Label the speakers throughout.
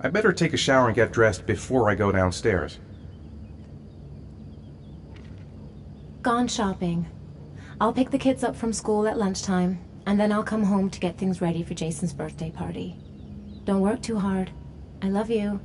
Speaker 1: I better take a shower and get dressed before I go downstairs.
Speaker 2: Gone shopping. I'll pick the kids up from school at lunchtime, and then I'll come home to get things ready for Jason's birthday party. Don't work too hard. I love you.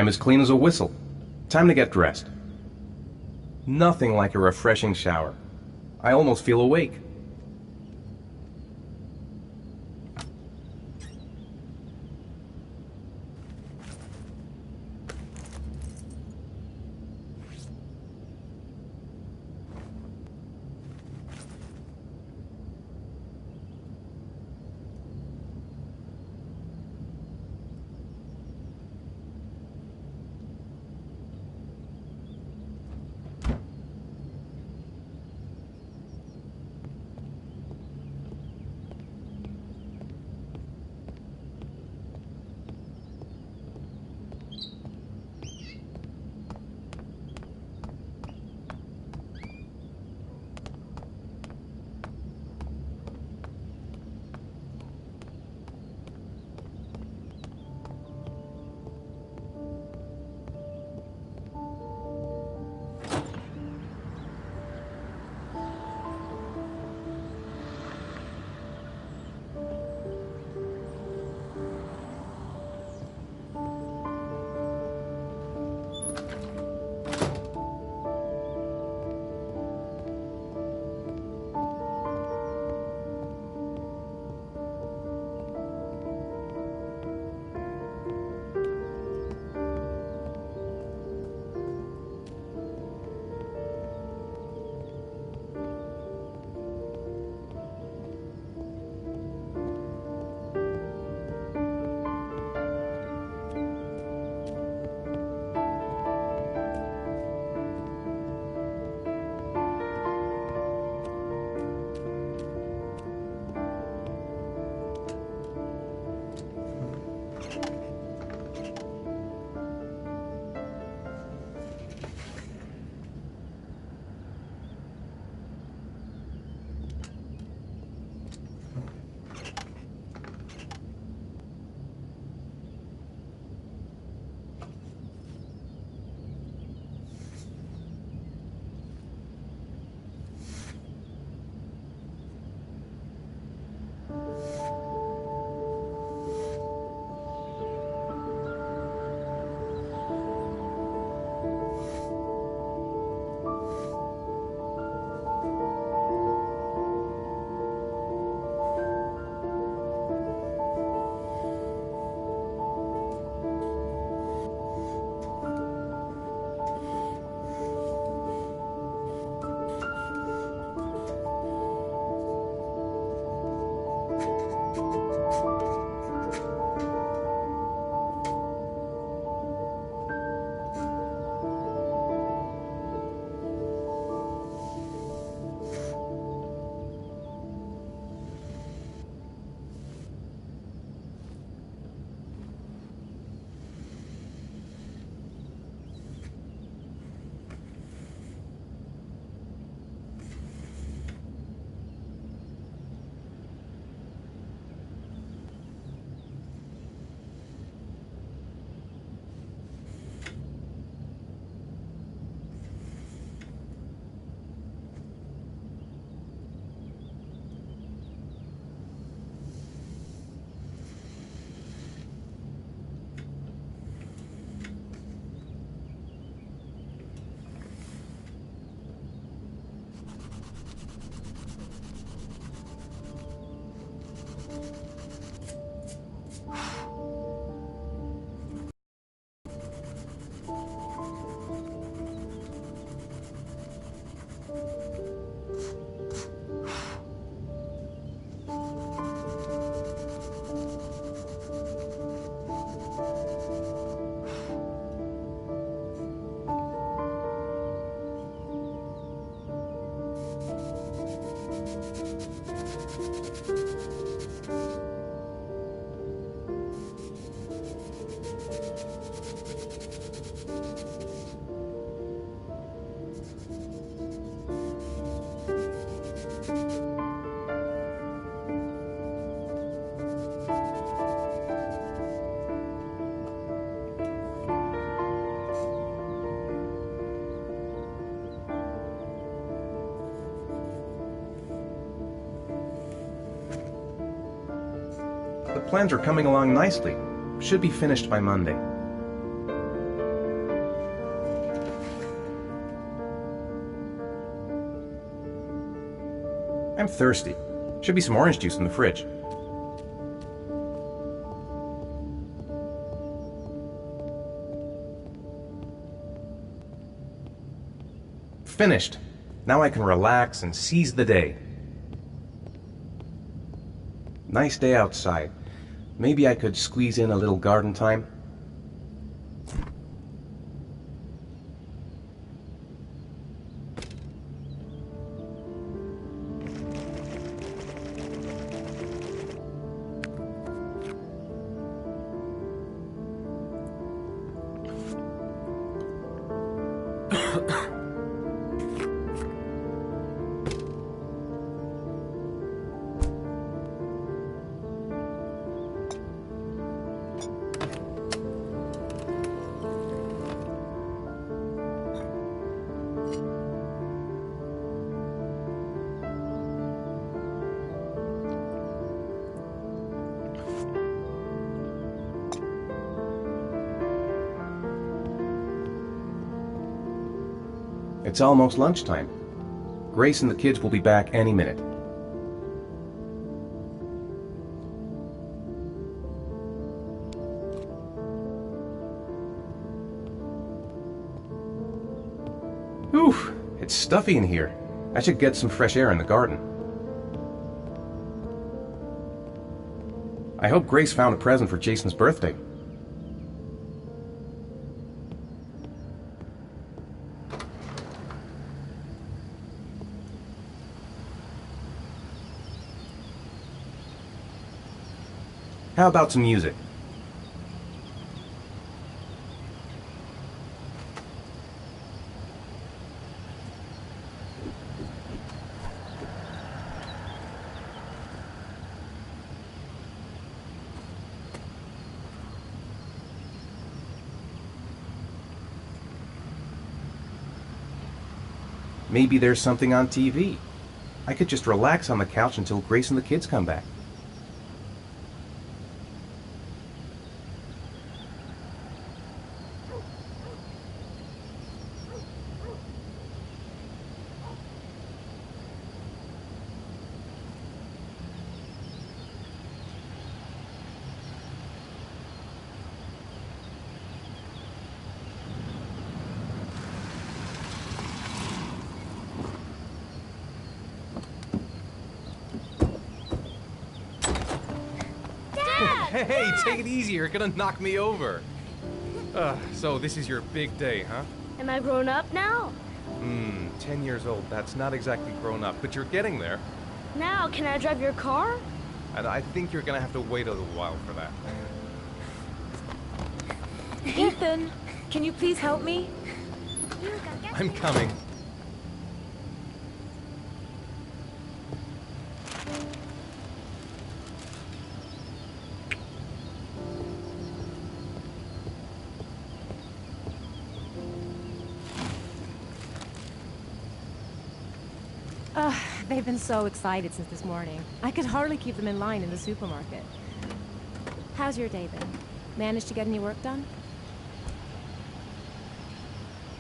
Speaker 1: I'm as clean as a whistle. Time to get dressed. Nothing like a refreshing shower. I almost feel awake. The plans are coming along nicely. Should be finished by Monday. I'm thirsty. Should be some orange juice in the fridge. Finished. Now I can relax and seize the day. Nice day outside. Maybe I could squeeze in a little garden time. It's almost lunchtime. Grace and the kids will be back any minute. Oof, it's stuffy in here. I should get some fresh air in the garden. I hope Grace found a present for Jason's birthday. How about some music? Maybe there's something on TV. I could just relax on the couch until Grace and the kids come back.
Speaker 3: Hey, take it easy, you're gonna knock me over. So this is your big day, huh?
Speaker 4: Am I grown up now?
Speaker 3: 10 years old, that's not exactly grown up, but you're getting there.
Speaker 4: Now, can I drive your car?
Speaker 3: And I think you're gonna have to wait a little while for that.
Speaker 5: Ethan, can you please help me?
Speaker 3: I'm coming.
Speaker 5: They've been so excited since this morning. I could hardly keep them in line in the supermarket. How's your day been? Managed to get any work done?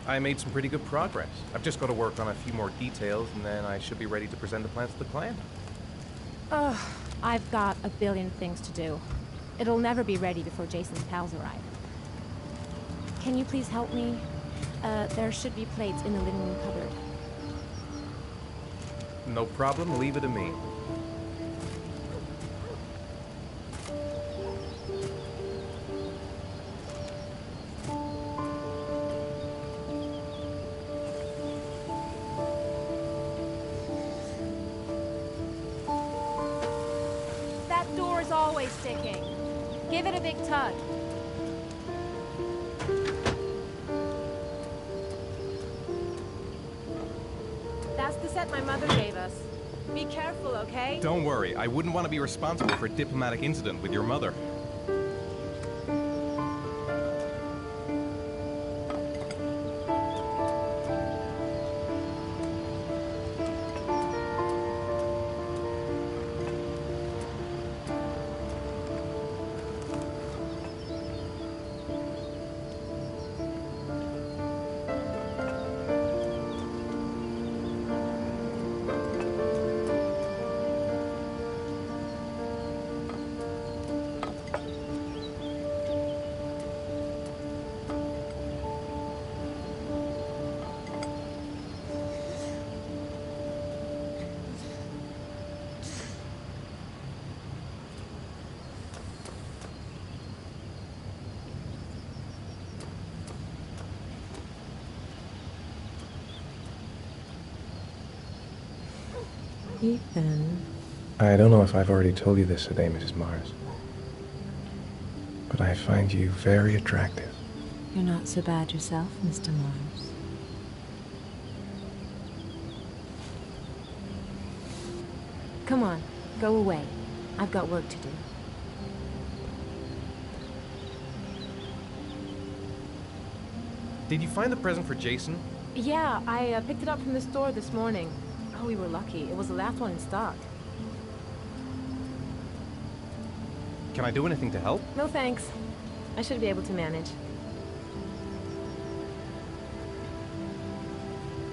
Speaker 3: I made some pretty good progress. I've just got to work on a few more details, and then I should be ready to present the plans to the clan.
Speaker 5: I've got a billion things to do. It'll never be ready before Jason's pals arrive. Can you please help me? There should be plates in the living room cupboard.
Speaker 3: No problem, leave it to me.
Speaker 5: sticking. Give it a big tug. That's the set my mother gave us. Be careful, okay?
Speaker 3: Don't worry, I wouldn't want to be responsible for a diplomatic incident with your mother.
Speaker 2: Ethan.
Speaker 1: I don't know if I've already told you this today, Mrs. Mars, but I find you very attractive.
Speaker 2: You're not so bad yourself, Mr. Mars.
Speaker 5: Come on, go away. I've got work to do.
Speaker 3: Did you find the present for Jason?
Speaker 5: Yeah, I picked it up from the store this morning. Oh, we were lucky. It was the last one in stock.
Speaker 3: Can I do anything to help?
Speaker 5: No thanks. I should be able to manage.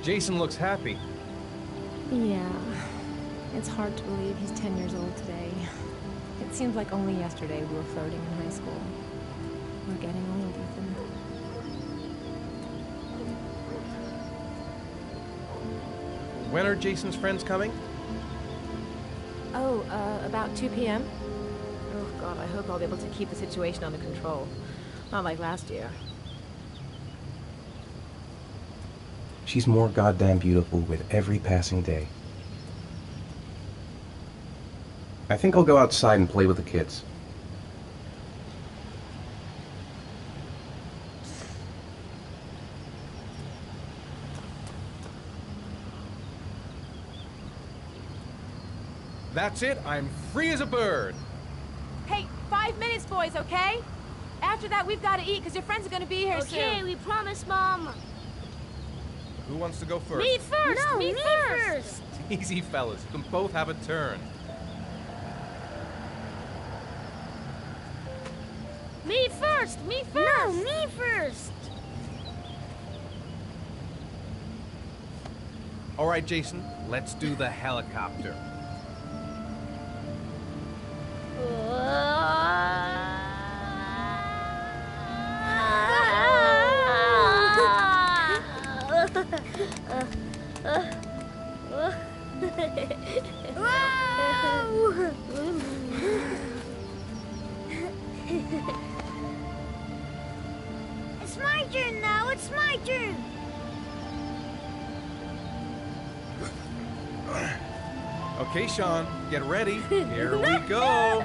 Speaker 3: Jason looks happy.
Speaker 5: Yeah. It's hard to believe he's 10 years old today. It seems like only yesterday we were flirting in high school. We're getting old, Ethan.
Speaker 3: When are Jason's friends coming?
Speaker 5: Oh, about 2 p.m.? Oh, God, I hope I'll be able to keep the situation under control. Not like last year.
Speaker 1: She's more goddamn beautiful with every passing day. I think I'll go outside and play with the kids.
Speaker 3: That's it, I'm free as a bird.
Speaker 5: Hey, 5 minutes, boys, okay? After that, we've got to eat, because your friends are going to be here soon.
Speaker 4: Okay, we promise, Mom.
Speaker 3: Who wants to go first?
Speaker 4: Me first!
Speaker 2: No,
Speaker 4: me
Speaker 2: me
Speaker 4: first!
Speaker 3: Easy, fellas. You can both have a turn.
Speaker 4: Me first! Me first! No, me first!
Speaker 3: All right, Jason, let's do the helicopter.
Speaker 4: It's my turn now, it's my turn!
Speaker 3: Okay, Shaun, get ready. Here we go.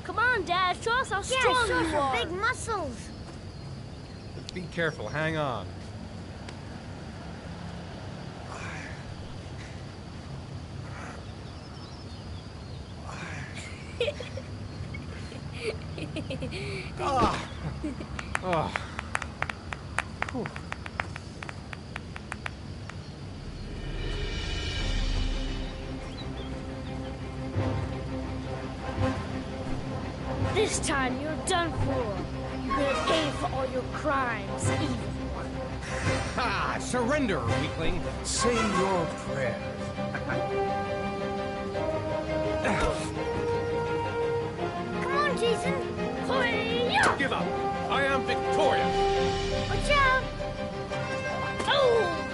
Speaker 4: Come on, Dad, show us how strong you are!
Speaker 2: big muscles.
Speaker 3: Be careful, hang on. Oh. Oh. Whew.
Speaker 4: This time you're done for. You're gonna pay for all your crimes, evil one.
Speaker 3: Ha! Surrender, weakling. Say your prayers.
Speaker 4: Come on, Jason. Hoi-ya!
Speaker 3: Give up. I am victorious!
Speaker 4: Watch out! Oh!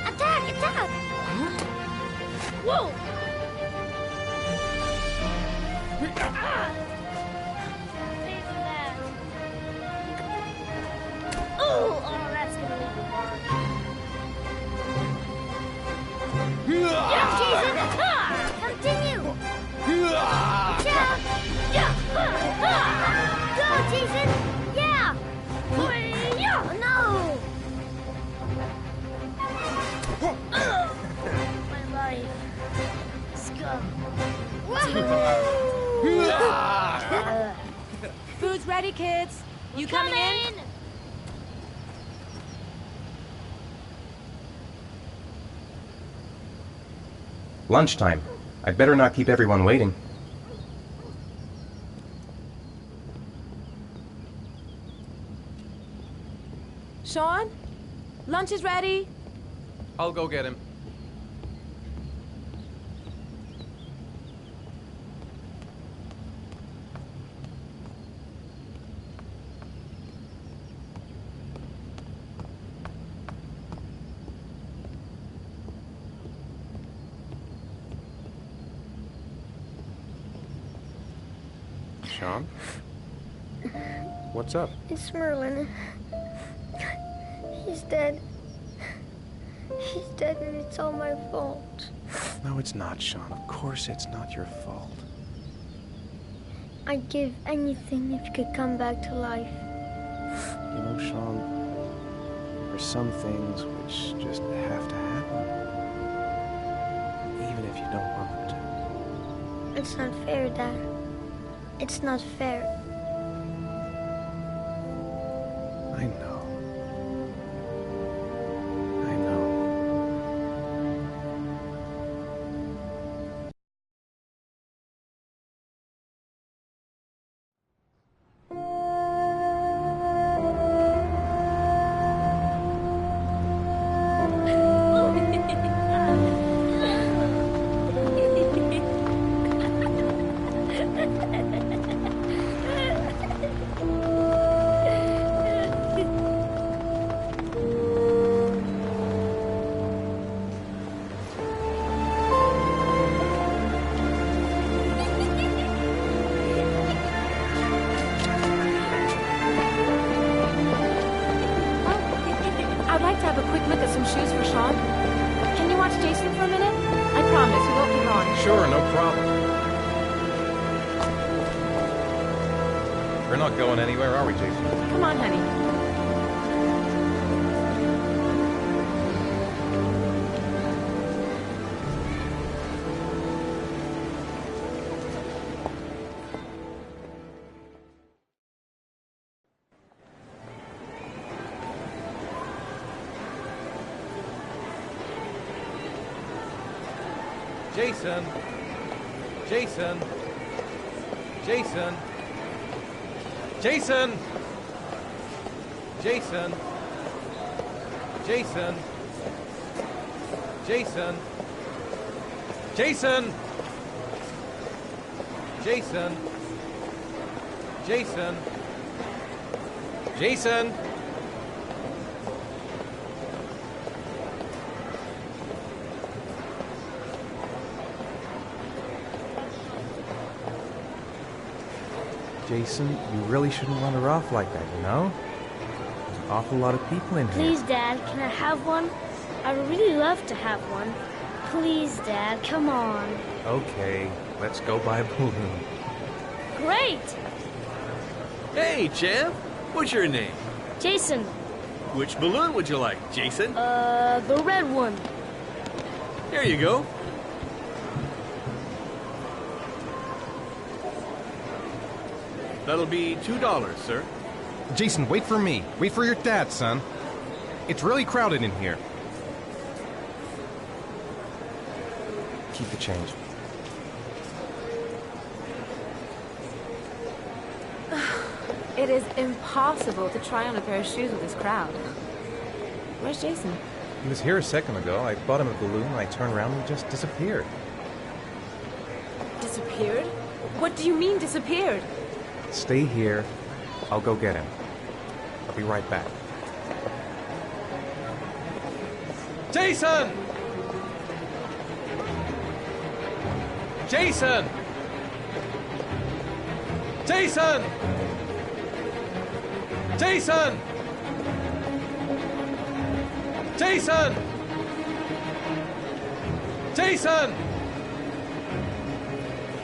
Speaker 4: Attack! Attack! Whoa! Ah! Pay for that. Oh, that's gonna leave a mark. Get up, Jason! Ah! Continue! Watch out! Yeah! Go, Jason! Yeah! Yeah! No! My life. Scum.
Speaker 5: Food's ready, kids. You coming in?
Speaker 1: Lunchtime. I'd better not keep everyone waiting.
Speaker 5: Shaun? Lunch is ready.
Speaker 3: I'll go get him. Shaun? What's up?
Speaker 4: It's Merlin. He's dead. He's dead and it's all my fault.
Speaker 3: No, it's not, Shaun. Of course it's not your fault.
Speaker 4: I'd give anything if you could come back to life.
Speaker 3: You know, Shaun, there are some things which just have to happen. Even if you don't want them to.
Speaker 4: It's not fair, Dad. It's not fair.
Speaker 3: I know. I know.
Speaker 5: I'd like to have a quick look at some shoes for Shaun. Can you watch Jason for a minute? I promise, we won't be long.
Speaker 3: Sure, no problem. We're not going anywhere, are we, Jason?
Speaker 5: Come on, honey.
Speaker 3: Jason! Jason! Jason! Jason! Jason! Jason! Jason! Jason! Jason! Jason! Jason! Jason, you really shouldn't run her off like that, you know? There's an awful lot of people in here.
Speaker 4: Please, Dad, can I have one? I would really love to have one. Please, Dad, come on.
Speaker 3: Okay, let's go buy a balloon.
Speaker 4: Great!
Speaker 6: Hey, champ. What's your name?
Speaker 4: Jason,
Speaker 6: Which balloon would you like, Jason?
Speaker 4: the red one.
Speaker 6: Here you go. That'll be $2, sir.
Speaker 3: Jason, wait for me. Wait for your dad, son. It's really crowded in here. Keep the change.
Speaker 5: It is impossible to try on a pair of shoes with this crowd. Where's Jason?
Speaker 3: He was here a second ago. I bought him a balloon, and I turned around and he just disappeared.
Speaker 5: Disappeared? What do you mean disappeared?
Speaker 3: Stay here. I'll go get him. I'll be right back. Jason! Jason! Jason! Jason! Jason! Jason!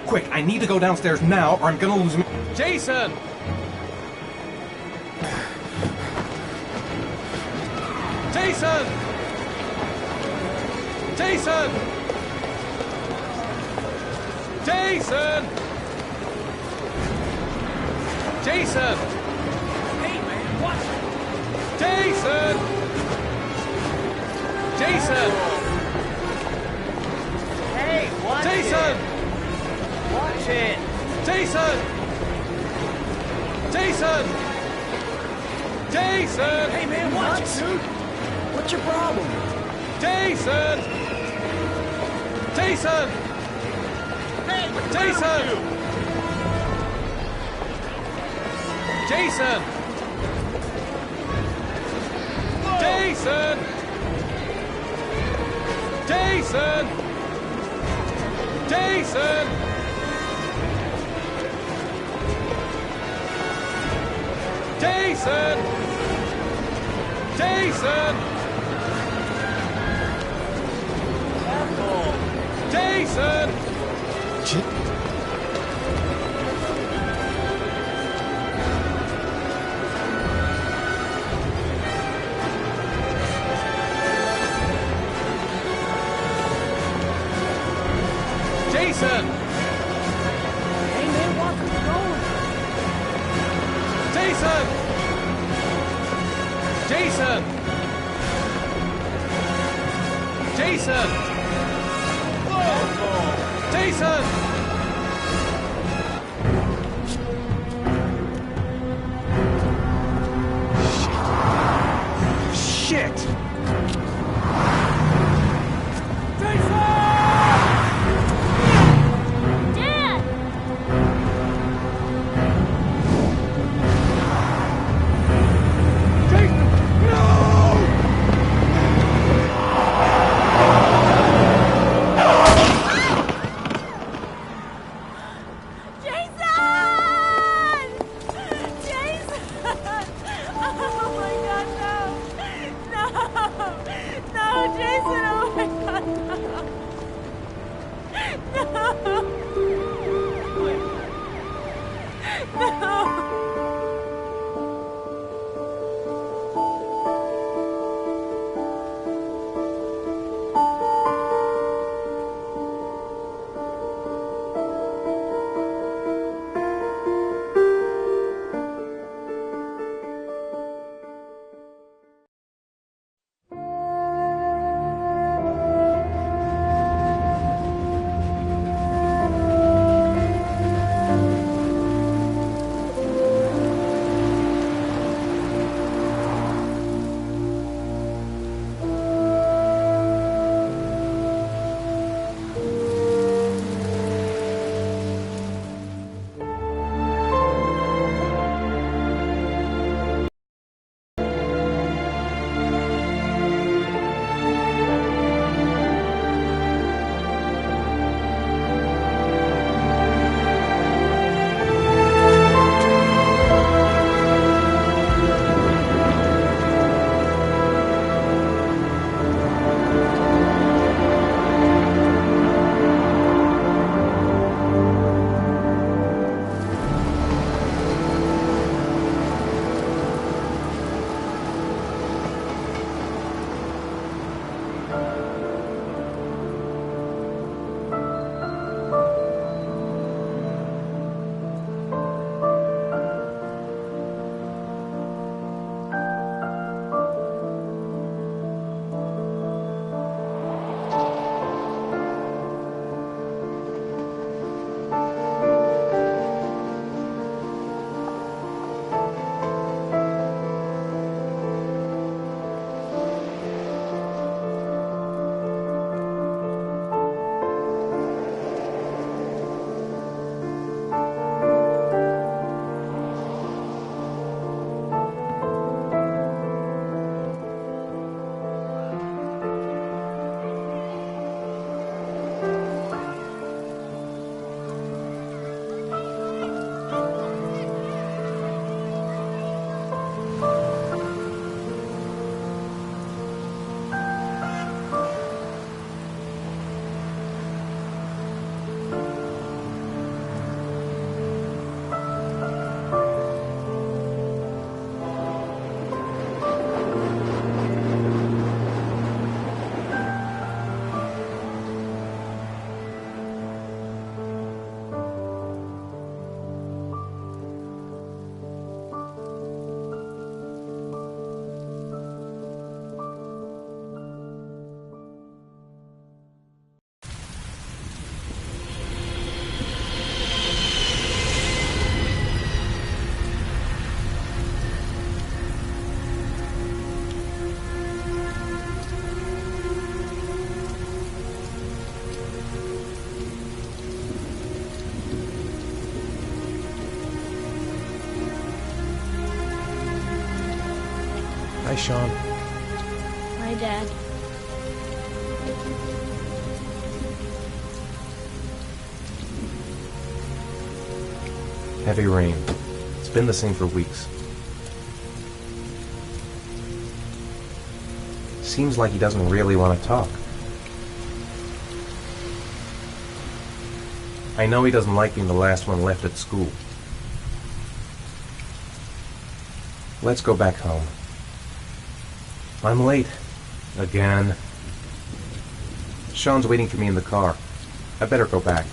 Speaker 1: Quick, I need to go downstairs now or I'm gonna lose him.
Speaker 3: Jason! Jason! Jason! Jason! Jason!
Speaker 6: Hey, man, watch it!
Speaker 3: Jason! Jason!
Speaker 6: Hey, watch
Speaker 3: Jason!
Speaker 6: it! Watch it!
Speaker 3: Jason! Jason! Jason!
Speaker 6: Hey, man, watch it, dude! What's your problem?
Speaker 3: Jason! Jason!
Speaker 6: Hey, what's
Speaker 3: Jason! Jason! Jason! Jason! Jason! Jason! Jason! Jason! Jason!
Speaker 6: Hey, man, watch where you're going!
Speaker 3: Jason! Jason! Jason! Whoa! Jason! Shit!
Speaker 4: Dad!
Speaker 3: Hi, Shaun.
Speaker 4: My dad.
Speaker 1: Heavy rain. It's been the same for weeks. Seems like he doesn't really want to talk. I know he doesn't like being the last one left at school. Let's go back home. I'm late. Again. Shaun's waiting for me in the car. I better go back.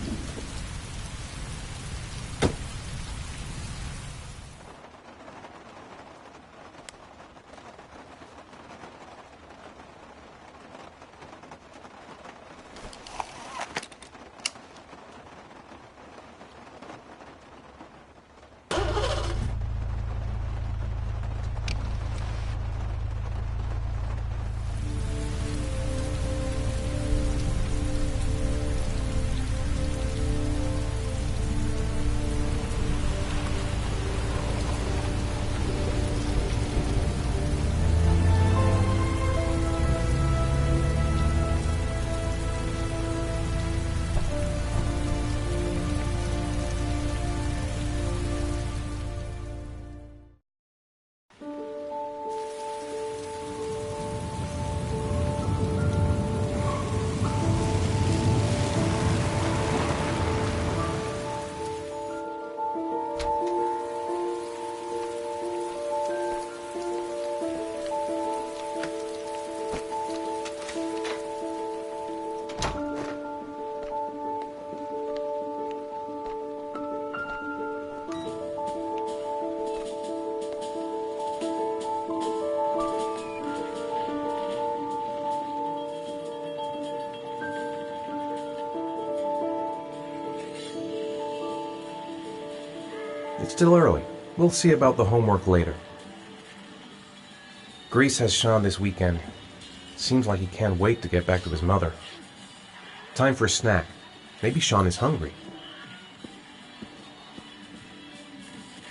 Speaker 1: It's still early. We'll see about the homework later. Grease has Shaun this weekend. Seems like he can't wait to get back to his mother. Time for a snack. Maybe Shaun is hungry.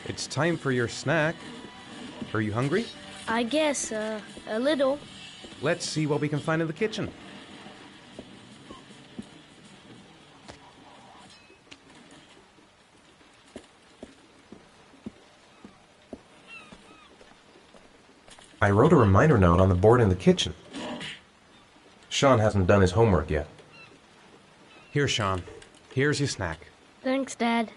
Speaker 3: It's time for your snack. Are you hungry?
Speaker 4: I guess, a little.
Speaker 3: Let's see what we can find in the kitchen.
Speaker 1: I wrote a reminder note on the board in the kitchen. Shaun hasn't done his homework yet.
Speaker 3: Here, Shaun. Here's your snack.
Speaker 4: Thanks, Dad.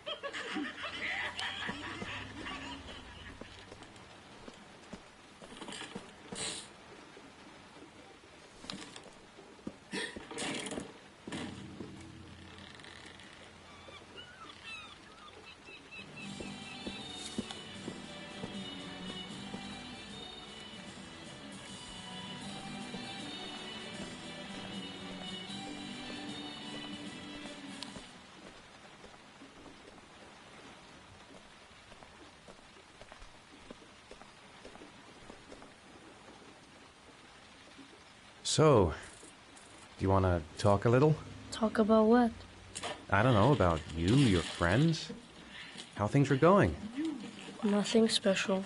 Speaker 3: So, do you want to talk a little?
Speaker 4: Talk about what?
Speaker 3: I don't know, about you, your friends, how things are going.
Speaker 4: Nothing special.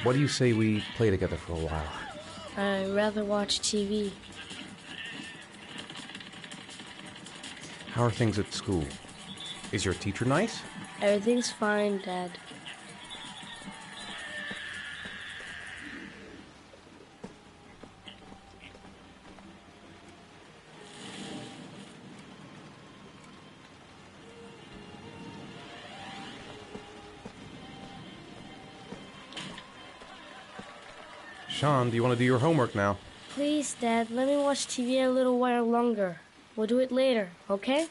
Speaker 3: What do you say we play together for a while?
Speaker 4: I'd rather watch TV.
Speaker 3: How are things at school? Is your teacher nice?
Speaker 4: Everything's fine, Dad.
Speaker 3: Shaun, do you want to do your homework now?
Speaker 4: Please, Dad, let me watch TV a little while longer. We'll do it later, okay?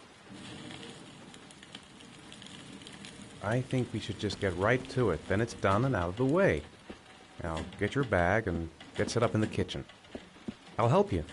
Speaker 3: I think we should just get right to it. Then it's done and out of the way. Now, get your bag and get set up in the kitchen. I'll help you.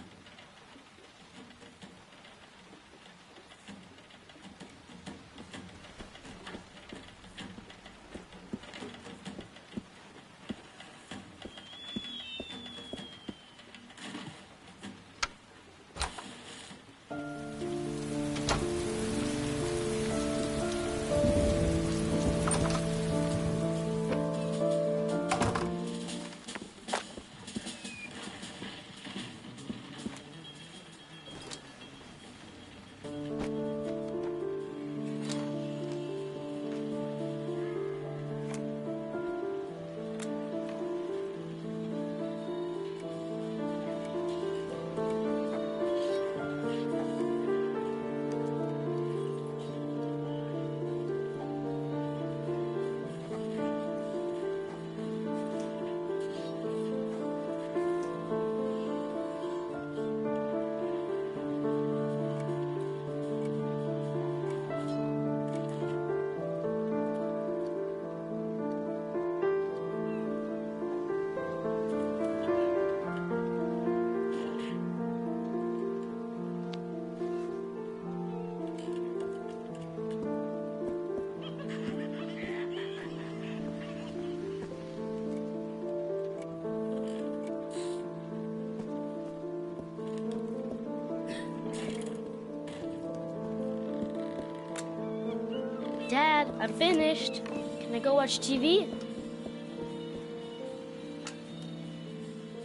Speaker 4: Dad, I'm finished. Can I go watch TV?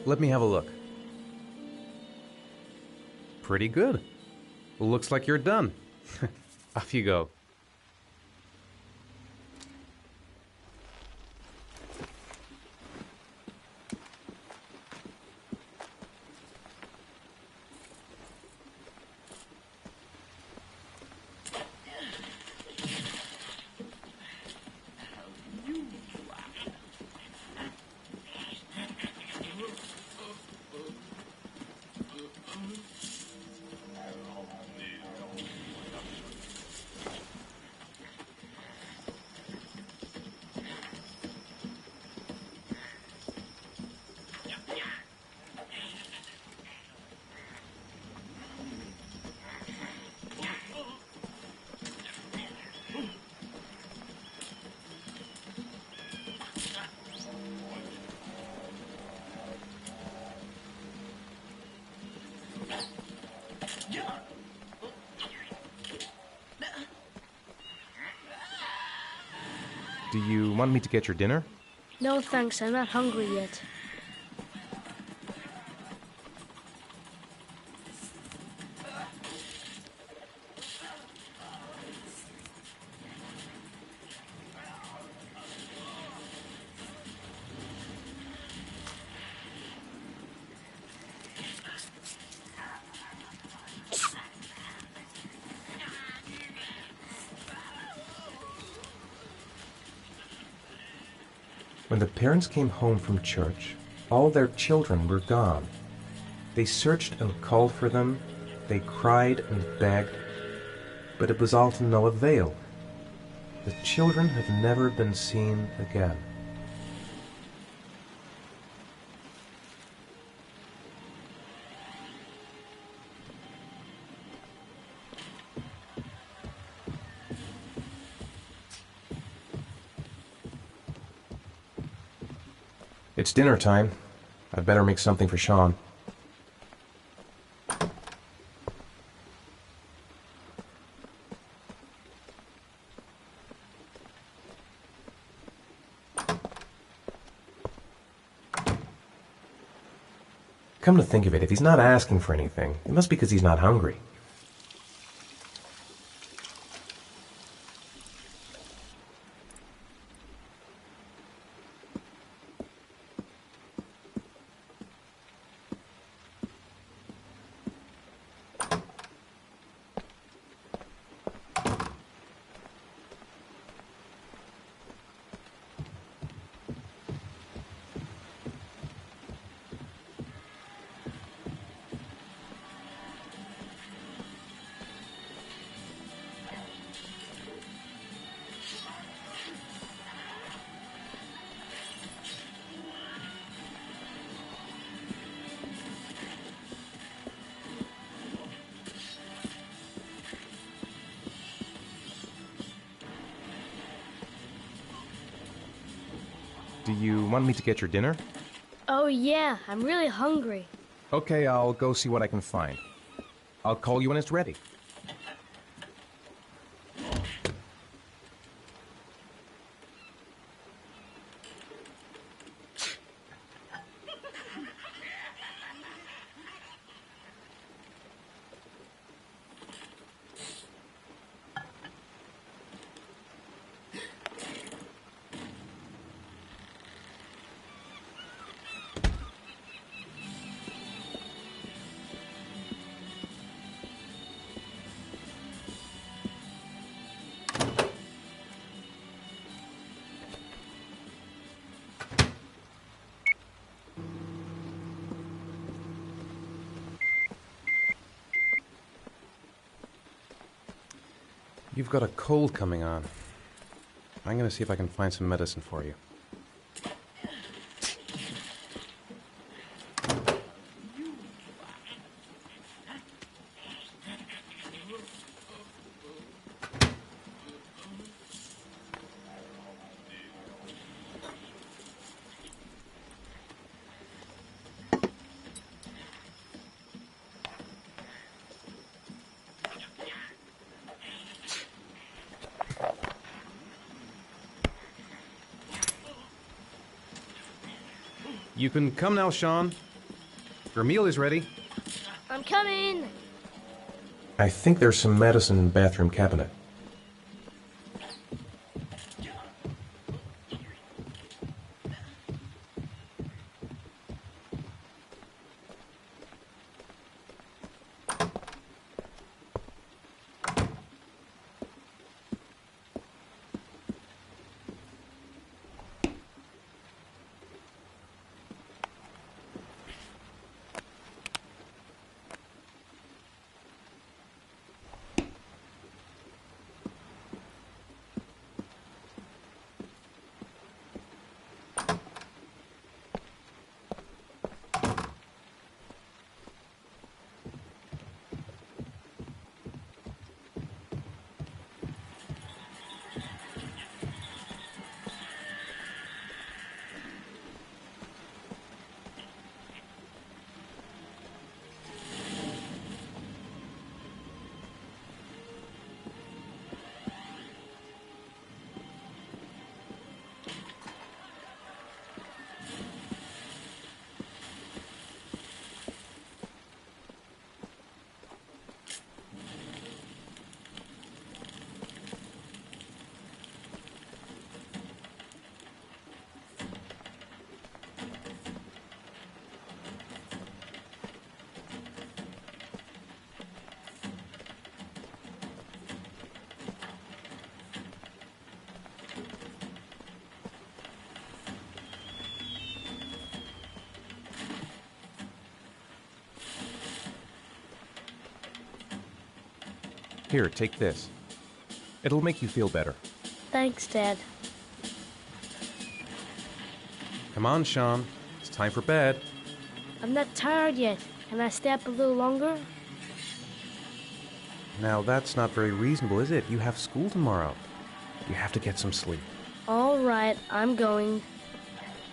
Speaker 3: Let me have a look. Pretty good. Looks like you're done. Off you go. Do you want me to get your dinner?
Speaker 4: No thanks, I'm not hungry yet.
Speaker 1: When the parents came home from church, all their children were gone. They searched and called for them, they cried and begged, but it was all to no avail. The children have never been seen again. It's dinner time. I'd better make something for Shaun. Come to think of it, if he's not asking for anything, it must be because he's not hungry. You want me to get your dinner?
Speaker 4: Oh yeah, I'm really hungry.
Speaker 1: Okay, I'll go see what I can find. I'll call you when it's ready. You've got a cold coming on. I'm gonna see if I can find some medicine for you. You can come now, Shaun. Your meal is ready.
Speaker 4: I'm coming!
Speaker 1: I think there's some medicine in the bathroom cabinet. Here, take this. It'll make you feel better.
Speaker 4: Thanks, Dad.
Speaker 1: Come on, Shaun. It's time for bed.
Speaker 4: I'm not tired yet. Can I stay up a little longer?
Speaker 1: Now, that's not very reasonable, is it? You have school tomorrow. You have to get some sleep.
Speaker 4: All right, I'm going.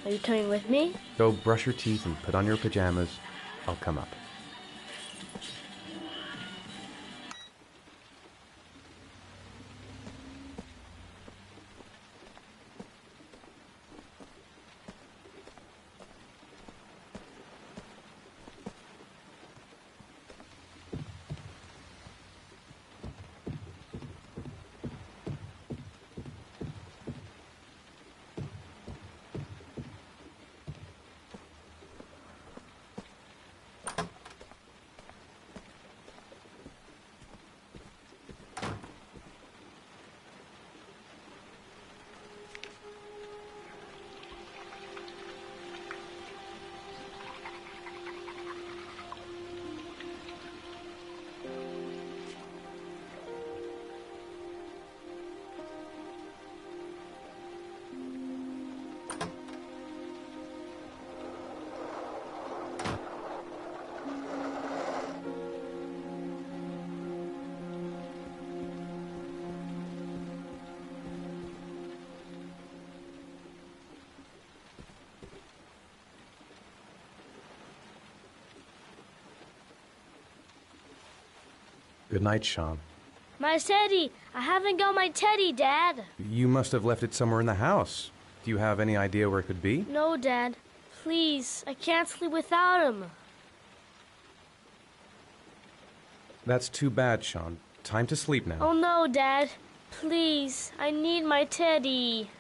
Speaker 4: Are you coming with me?
Speaker 1: Go brush your teeth and put on your pajamas. I'll come up.
Speaker 3: Good night, Shaun.
Speaker 4: My teddy! I haven't got my teddy, Dad!
Speaker 3: You must have left it somewhere in the house. Do you have any idea where it could be?
Speaker 4: No, Dad. Please, I can't sleep without him.
Speaker 3: That's too bad, Shaun. Time to sleep now.
Speaker 4: Oh no, Dad. Please, I need my teddy.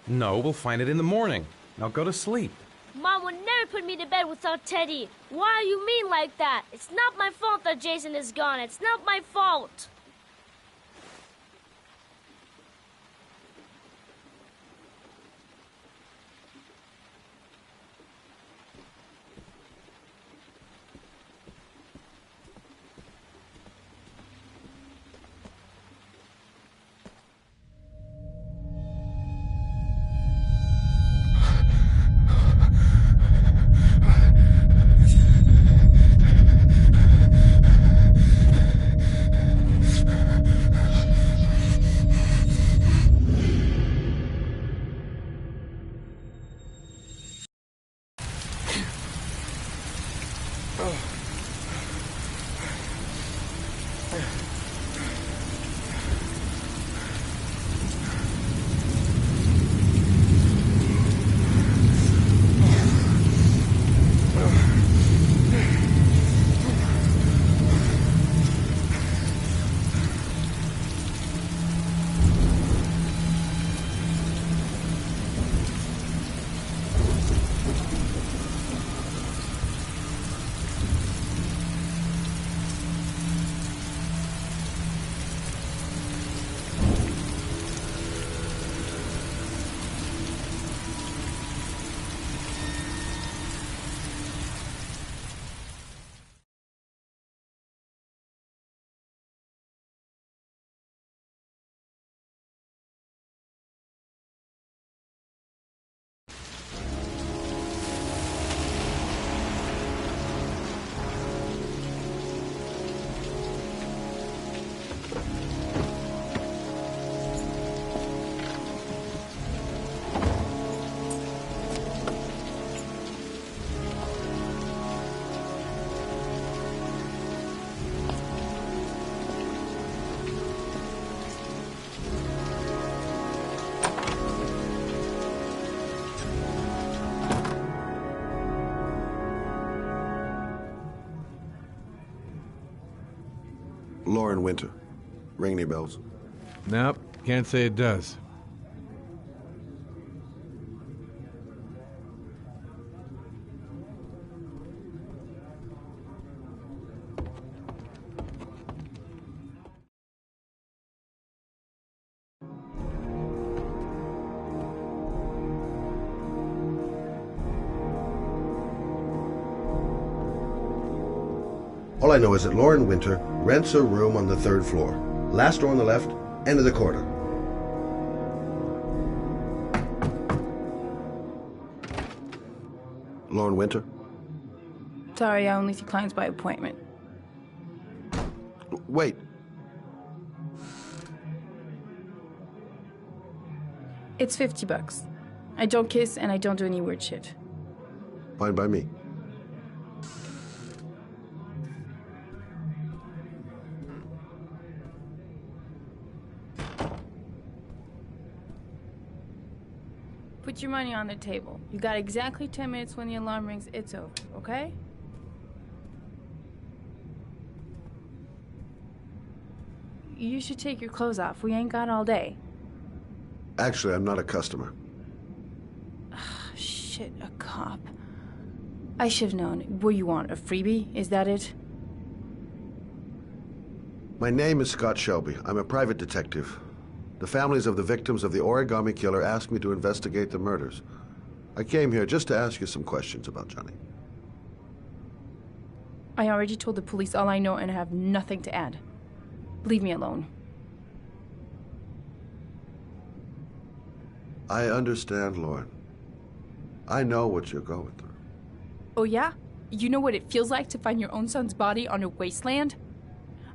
Speaker 3: No, we'll find it in the morning. Now go to sleep.
Speaker 4: Mom would never put me to bed without Teddy. Why are you mean like that? It's not my fault that Jason is gone. It's not my fault.
Speaker 7: Lauren Winter. Ring any bells?
Speaker 8: Nope, can't say it does.
Speaker 7: All I know is that Lauren Winter rents a room on the 3rd floor. Last door on the left, end of the corridor. Lauren Winter?
Speaker 9: Sorry, I only see clients by appointment.
Speaker 7: Wait.
Speaker 9: It's $50. I don't kiss and I don't do any weird shit.
Speaker 7: Fine by me.
Speaker 9: Put your money on the table. You got exactly 10 minutes. When the alarm rings, it's over, okay? You should take your clothes off. We ain't got all day.
Speaker 7: Actually, I'm not a customer.
Speaker 9: Shit, a cop. I should've known. What do you want, a freebie? Is that it?
Speaker 7: My name is Scott Shelby. I'm a private detective. The families of the victims of the Origami killer asked me to investigate the murders. I came here just to ask you some questions about Johnny.
Speaker 9: I already told the police all I know and I have nothing to add. Leave me alone.
Speaker 7: I understand, Lauren. I know what you're going through.
Speaker 9: Oh yeah? You know what it feels like to find your own son's body on a wasteland?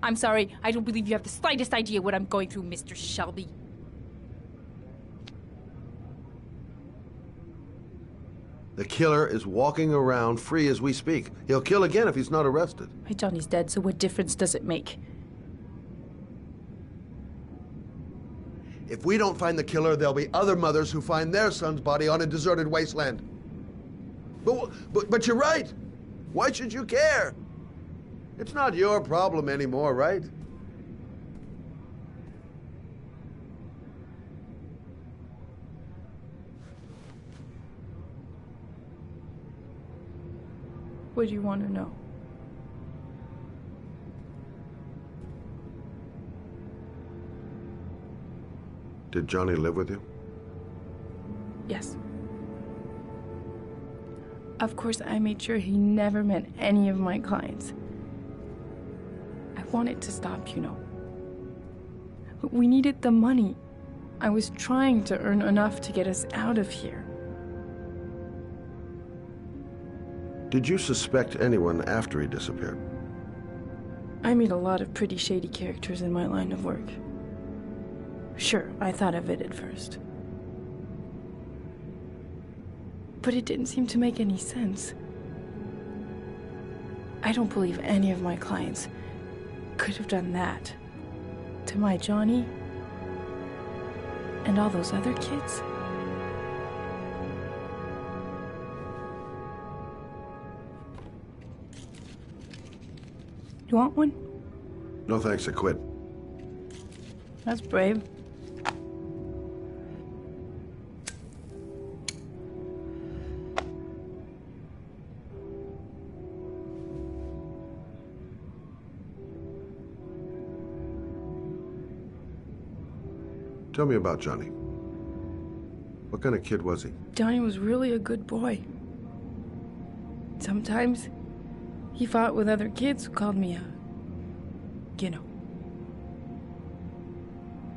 Speaker 9: I'm sorry, I don't believe you have the slightest idea what I'm going through, Mr. Shelby.
Speaker 7: The killer is walking around free as we speak. He'll kill again if he's not arrested.
Speaker 9: My Johnny's dead, so what difference does it make?
Speaker 7: If we don't find the killer, there'll be other mothers who find their son's body on a deserted wasteland. But you're right. Why should you care? It's not your problem anymore, right?
Speaker 9: What do you want to know?
Speaker 7: Did Johnny live with you?
Speaker 9: Yes. Of course, I made sure he never met any of my clients. I wanted to stop, you know. But we needed the money. I was trying to earn enough to get us out of here.
Speaker 7: Did you suspect anyone after he disappeared?
Speaker 9: I meet a lot of pretty shady characters in my line of work. Sure, I thought of it at first. But it didn't seem to make any sense. I don't believe any of my clients could have done that to my Johnny and all those other kids. You want one?
Speaker 7: No thanks, I quit.
Speaker 9: That's brave.
Speaker 7: Tell me about Johnny. What kind of kid was he?
Speaker 9: Johnny was really a good boy. Sometimes he fought with other kids who called me you know.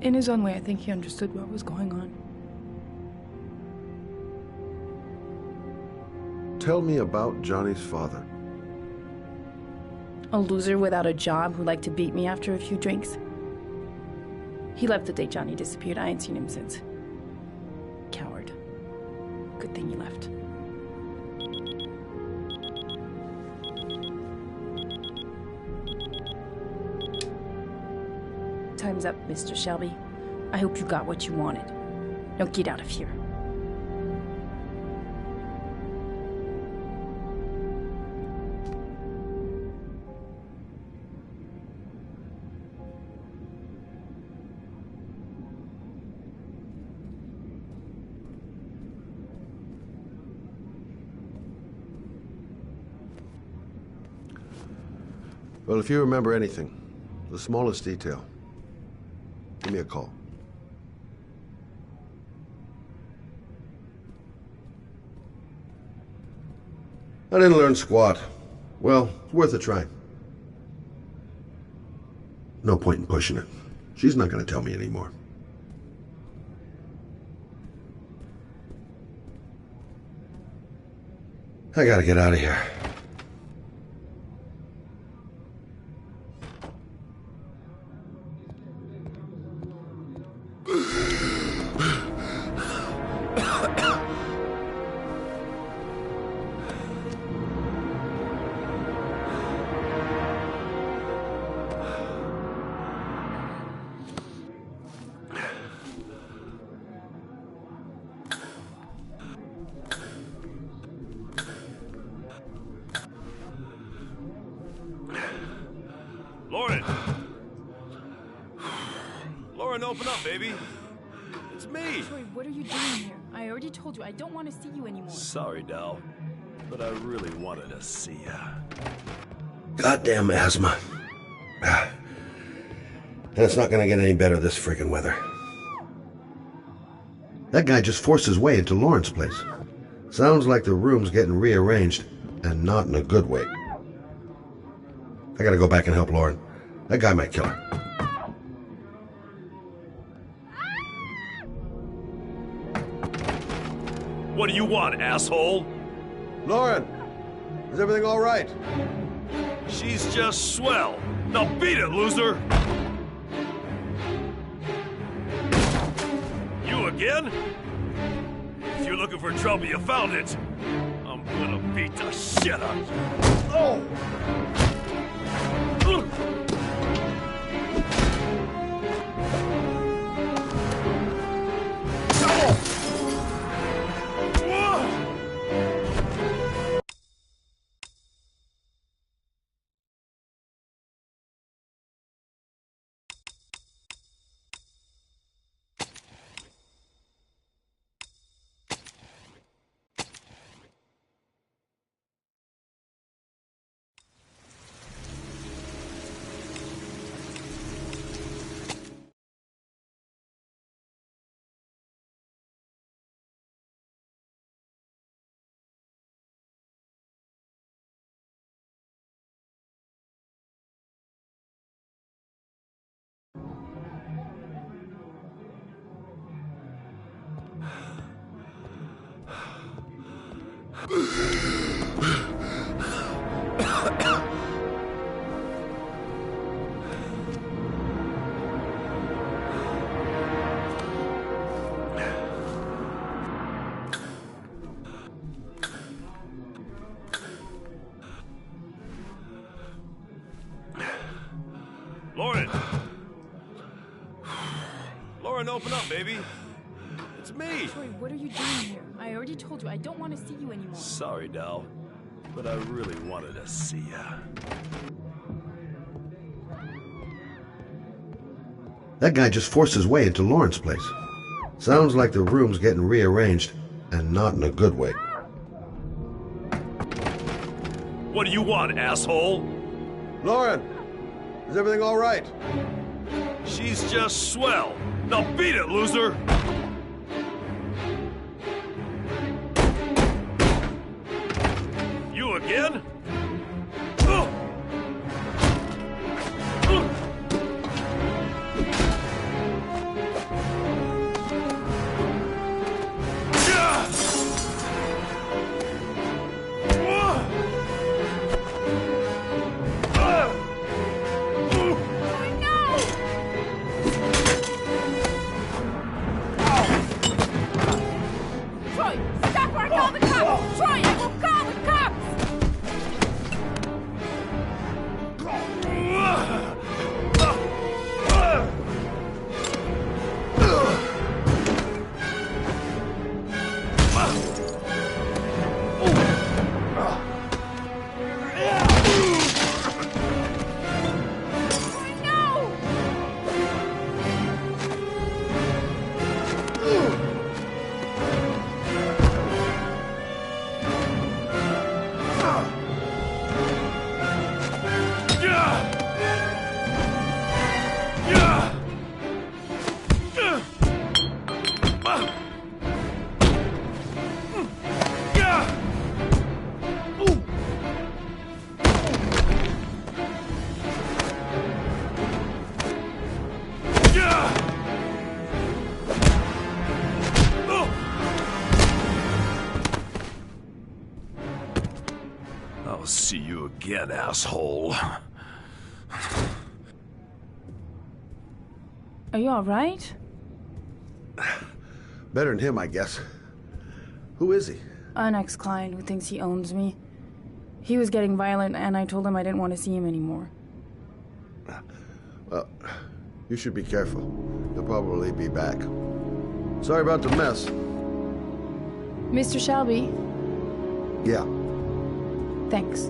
Speaker 9: In his own way, I think he understood what was going on.
Speaker 7: Tell me about Johnny's father.
Speaker 9: A loser without a job who liked to beat me after a few drinks. He left the day Johnny disappeared. I ain't seen him since. Coward. Good thing he left. Time's up, Mr. Shelby. I hope you got what you wanted. Now get out of here.
Speaker 7: Well, if you remember anything, the smallest detail, give me a call. I didn't learn squat. Well, it's worth a try. No point in pushing it. She's not going to tell me anymore. I gotta get out of here.
Speaker 6: Lauren, open up, baby. It's me.
Speaker 9: Troy, what are you doing here? I already told you I don't want to see you anymore.
Speaker 6: Sorry, Dal, but I really wanted to see ya.
Speaker 7: Goddamn asthma. And it's not gonna get any better this friggin' weather. That guy just forced his way into Lauren's place. Sounds like the room's getting rearranged, and not in a good way. I gotta go back and help Lauren. That guy might kill her.
Speaker 6: What do you want, asshole?
Speaker 7: Lauren, is everything all right?
Speaker 6: She's just swell. Now beat it, loser! You again? If you're looking for trouble, you found it. gonna beat the shit out of you. Oh! Lauren! Lauren, open up, baby. It's me.
Speaker 9: Troy, what are you doing here? I already told you I don't want to see you anymore.
Speaker 6: Sorry, Dal, but I really wanted to see ya.
Speaker 7: That guy just forced his way into Lauren's place. Sounds like the room's getting rearranged, and not in a good way.
Speaker 6: What do you want, asshole?
Speaker 7: Lauren! Is everything all right?
Speaker 6: She's just swell. Now beat it, loser! You again? I'll see you again, asshole.
Speaker 9: Are you all right?
Speaker 7: Better than him, I guess. Who is he?
Speaker 9: An ex-client who thinks he owns me. He was getting violent, and I told him I didn't want to see him anymore.
Speaker 7: Well, you should be careful. He'll probably be back. Sorry about the mess.
Speaker 9: Mr. Shelby?
Speaker 7: Yeah.
Speaker 9: Thanks.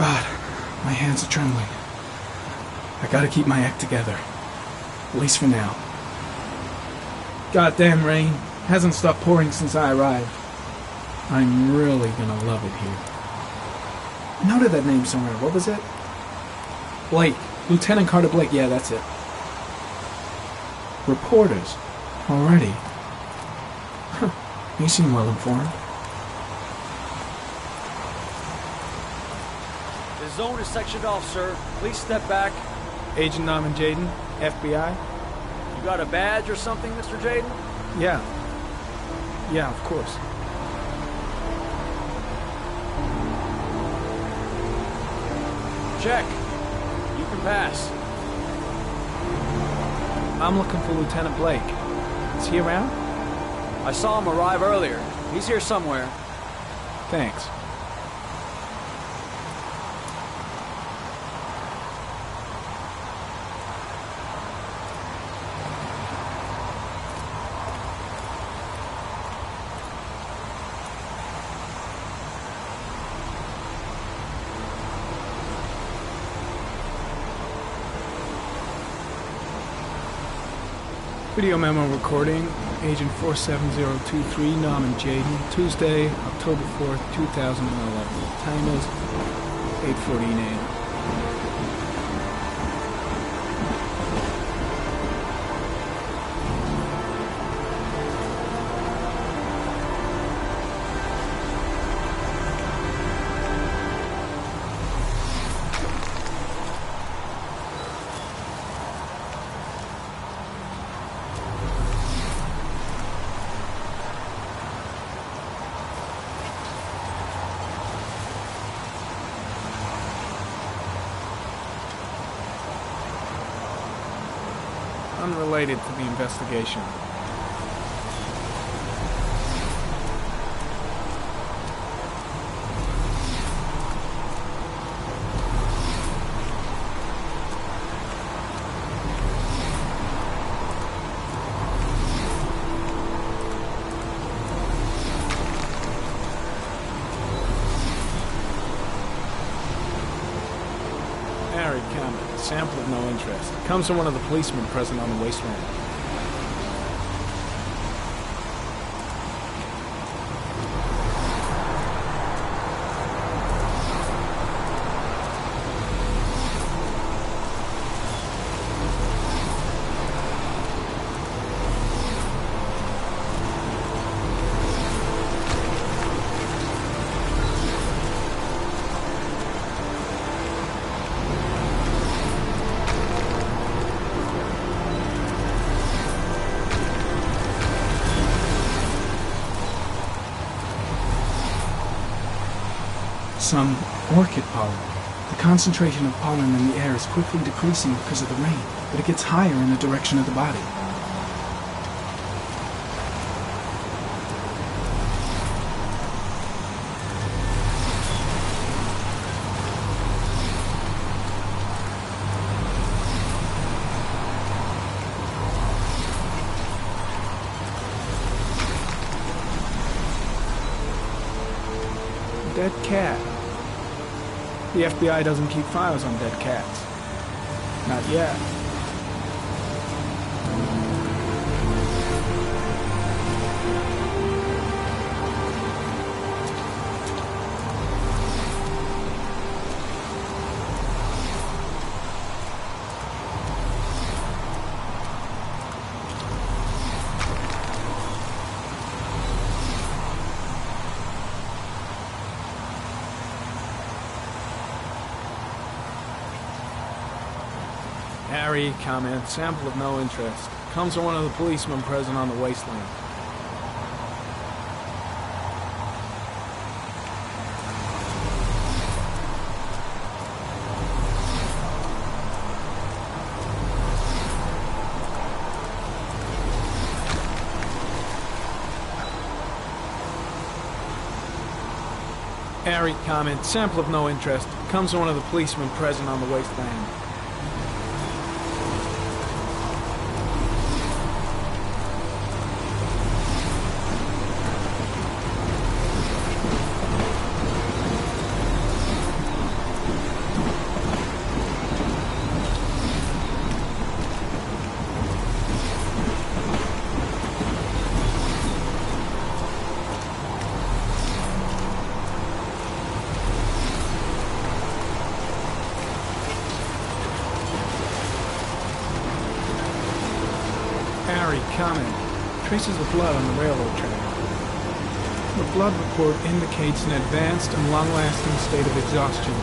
Speaker 10: God, my hands are trembling. I gotta keep my act together. At least for now. Goddamn rain. Hasn't stopped pouring since I arrived. I'm really gonna love it here. I noted that name somewhere. What was it? Blake. Lieutenant Carter Blake. Yeah, that's it. Reporters. Already. Huh. You seem well informed.
Speaker 11: The zone is sectioned off, sir. Please step back.
Speaker 10: Agent Norman Jaden, FBI?
Speaker 11: You got a badge or something, Mr. Jaden?
Speaker 10: Yeah. Yeah, of course.
Speaker 11: Check. You can pass.
Speaker 10: I'm looking for Lieutenant Blake. Is he around?
Speaker 11: I saw him arrive earlier. He's here somewhere.
Speaker 10: Thanks. Video memo recording, Agent 47023, Norman Jaden, Tuesday, October 4th, 2011. Time is 8:14 a.m. Unrelated to the investigation. Sample of no interest. Comes from one of the policemen present on the wasteland. Some orchid pollen. The concentration of pollen in the air is quickly decreasing because of the rain, but it gets higher in the direction of the body. Dead cat. The FBI doesn't keep files on dead cats. Not yet. Harry, comment, sample of no interest. Comes from one of the policemen present on the wasteland. Harry, comment, sample of no interest. Comes from one of the policemen present on the wasteland. comment. Traces of blood on the railroad track. The blood report indicates an advanced and long-lasting state of exhaustion.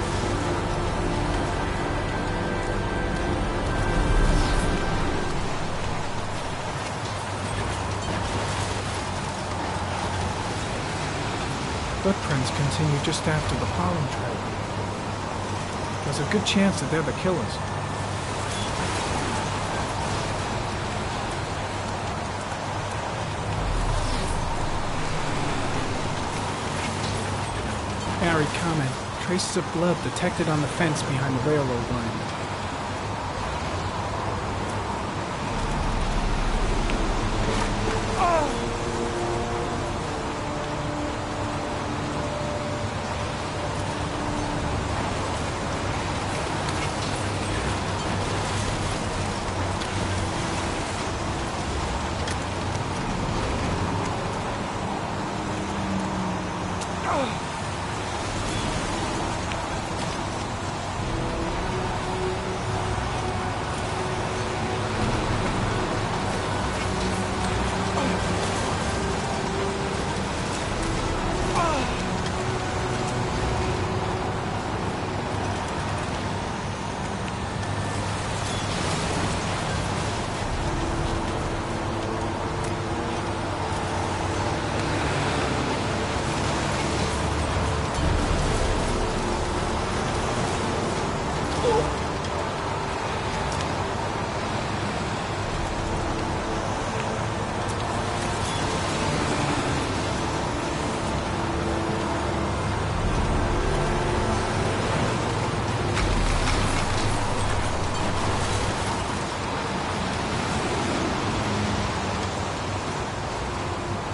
Speaker 10: Footprints continue just after the pollen trail. There's a good chance that they're the killers. Harry, comment. Traces of blood detected on the fence behind the railroad line.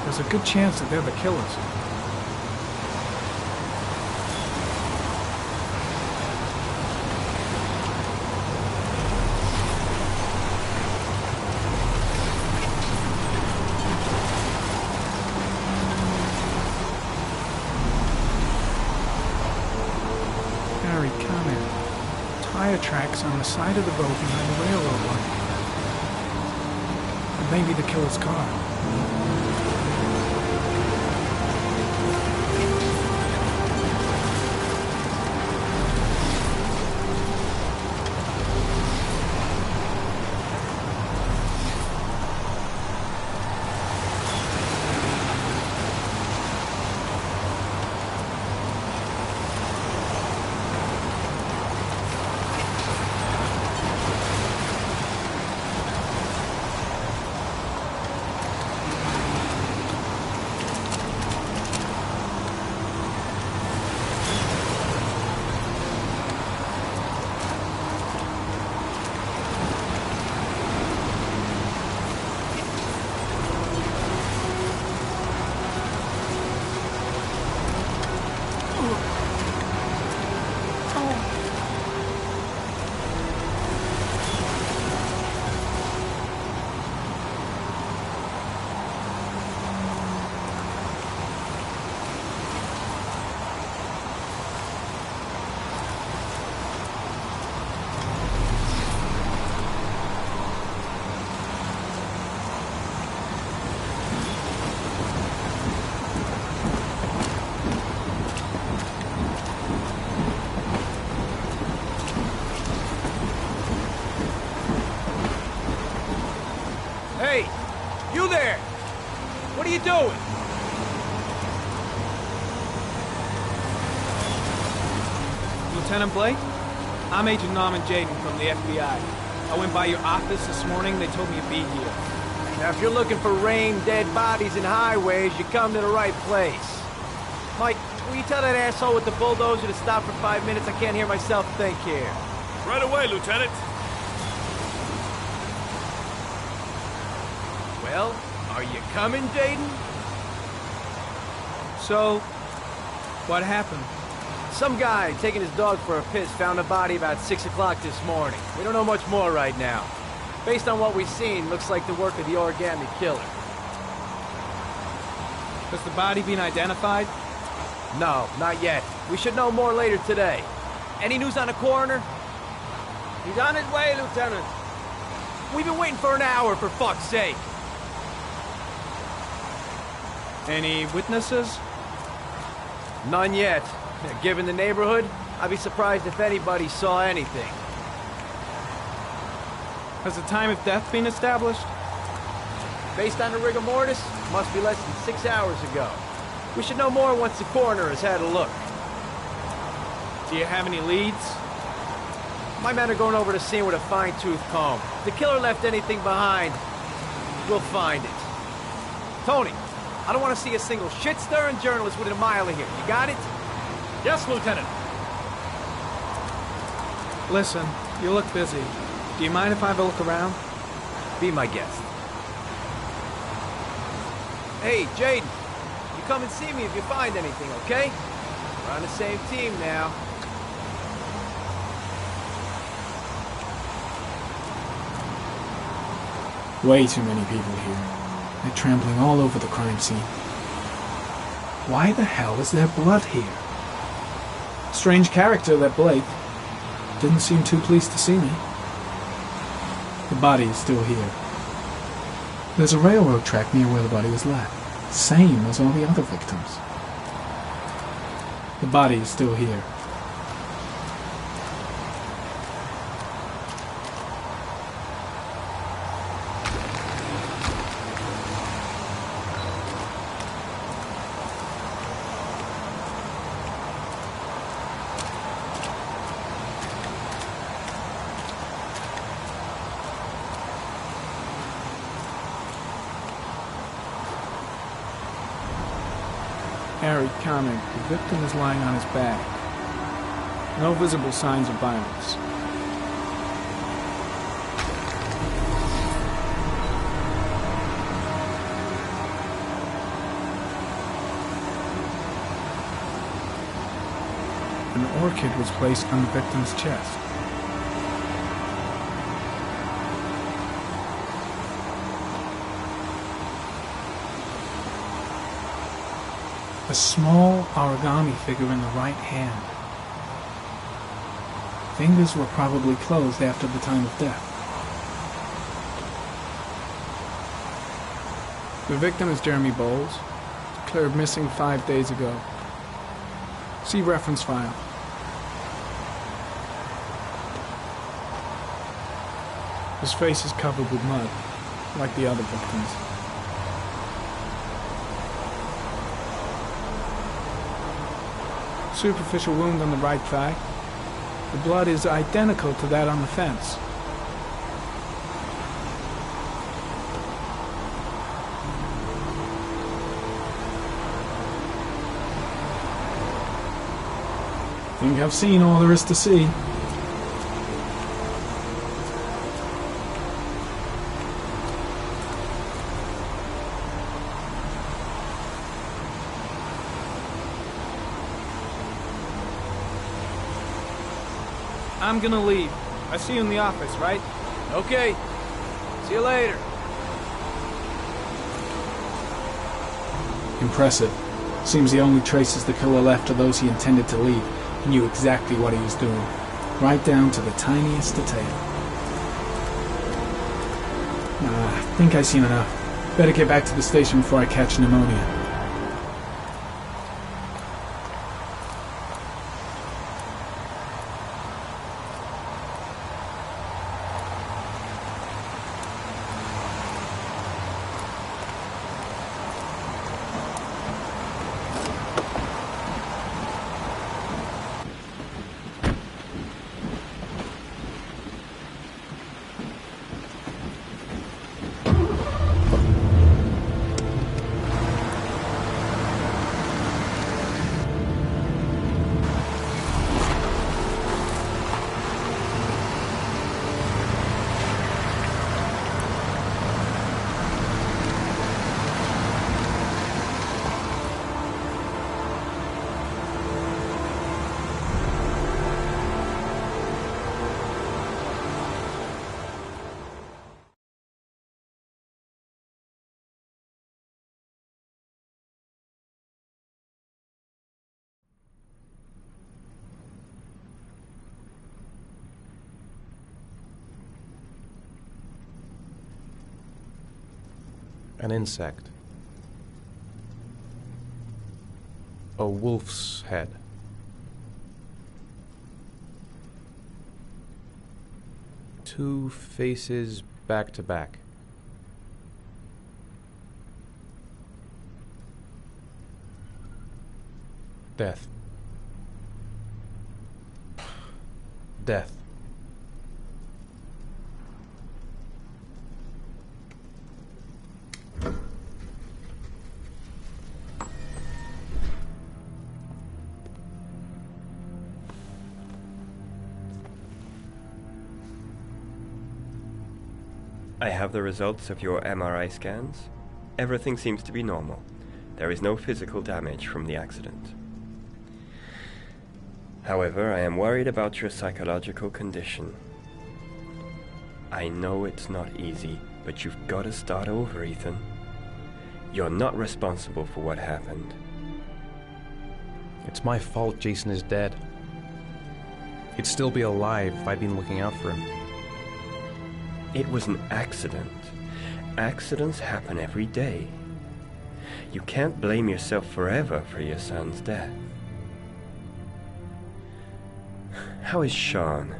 Speaker 10: There's a good chance that they're the killers. Harry, comment. Tire tracks on the side of the road behind the railroad line. It may be the killer's car.
Speaker 11: Hey, you there! What are you doing?
Speaker 12: Lieutenant Blake? I'm Agent Norman Jaden from the FBI. I went by your office this morning. They told me you'd be here.
Speaker 11: Now, if you're looking for rain, dead bodies, and highways, you come to the right place. Mike, will you tell that asshole with the bulldozer to stop for 5 minutes? I can't hear myself think here.
Speaker 6: Right away, Lieutenant.
Speaker 11: Well, are you coming, Jaden?
Speaker 12: So, what happened?
Speaker 11: Some guy taking his dog for a piss found a body about 6 o'clock this morning. We don't know much more right now. Based on what we've seen, looks like the work of the Origami killer.
Speaker 12: Has the body been identified?
Speaker 11: No, not yet. We should know more later today. Any news on the coroner?
Speaker 13: He's on his way, Lieutenant.
Speaker 11: We've been waiting for an hour, for fuck's sake.
Speaker 12: Any witnesses?
Speaker 11: None yet. Given the neighborhood, I'd be surprised if anybody saw anything.
Speaker 12: Has the time of death been established?
Speaker 11: Based on the rigor mortis, must be less than 6 hours ago. We should know more once the coroner has had a look.
Speaker 12: Do you have any leads?
Speaker 11: My men are going over the scene with a fine-tooth comb. If the killer left anything behind, we'll find it. Tony, I don't want to see a single shit-stirring journalist within a mile of here. You got it?
Speaker 6: Yes, Lieutenant.
Speaker 12: Listen, you look busy. Do you mind if I have a look around?
Speaker 11: Be my guest. Hey, Jaden, you come and see me if you find anything, okay? We're on the same team now.
Speaker 10: Way too many people here. They're trampling all over the crime scene. Why the hell is there blood here? Strange character, that Blake. Didn't seem too pleased to see me. The body is still here. There's a railroad track near where the body was left. Same as all the other victims. The body is still here. Harry Connick, the victim is lying on his back. No visible signs of violence. An orchid was placed on the victim's chest. A small origami figure in the right hand. Fingers were probably closed after the time of death. The victim is Jeremy Bowles, declared missing 5 days ago. See reference file. His face is covered with mud, like the other victims. Superficial wound on the right thigh. The blood is identical to that on the fence. Think I've seen all there is to see.
Speaker 12: I'm gonna leave. I see you in the office, right?
Speaker 11: Okay. See you later.
Speaker 10: Impressive. Seems the only traces the killer left are those he intended to leave. He knew exactly what he was doing, right down to the tiniest detail. I think I've seen enough. Better get back to the station before I catch pneumonia.
Speaker 1: An insect.
Speaker 3: a wolf's head. Two faces back to back. Death. Death.
Speaker 13: I have the results of your MRI scans. Everything seems to be normal. There is no physical damage from the accident. However, I am worried about your psychological condition. I know it's not easy, but you've got to start over, Ethan. You're not responsible for what happened.
Speaker 3: It's my fault Jason is dead. He'd still be alive if I'd been looking out for him.
Speaker 13: It was an accident. Accidents happen every day. You can't blame yourself forever for your son's death. How is Shaun?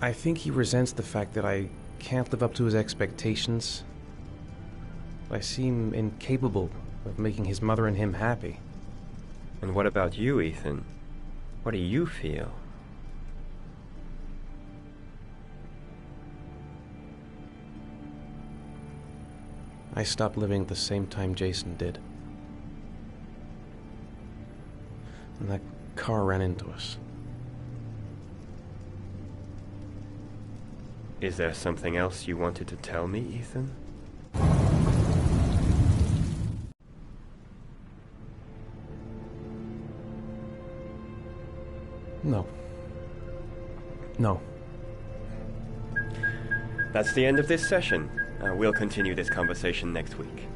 Speaker 3: I think he resents the fact that I can't live up to his expectations. I seem incapable of making his mother and him happy.
Speaker 13: And what about you, Ethan? What do you feel?
Speaker 3: I stopped living at the same time Jason did. And that car ran into us.
Speaker 13: Is there something else you wanted to tell me, Ethan?
Speaker 3: No. No.
Speaker 13: That's the end of this session. We'll continue this conversation next week.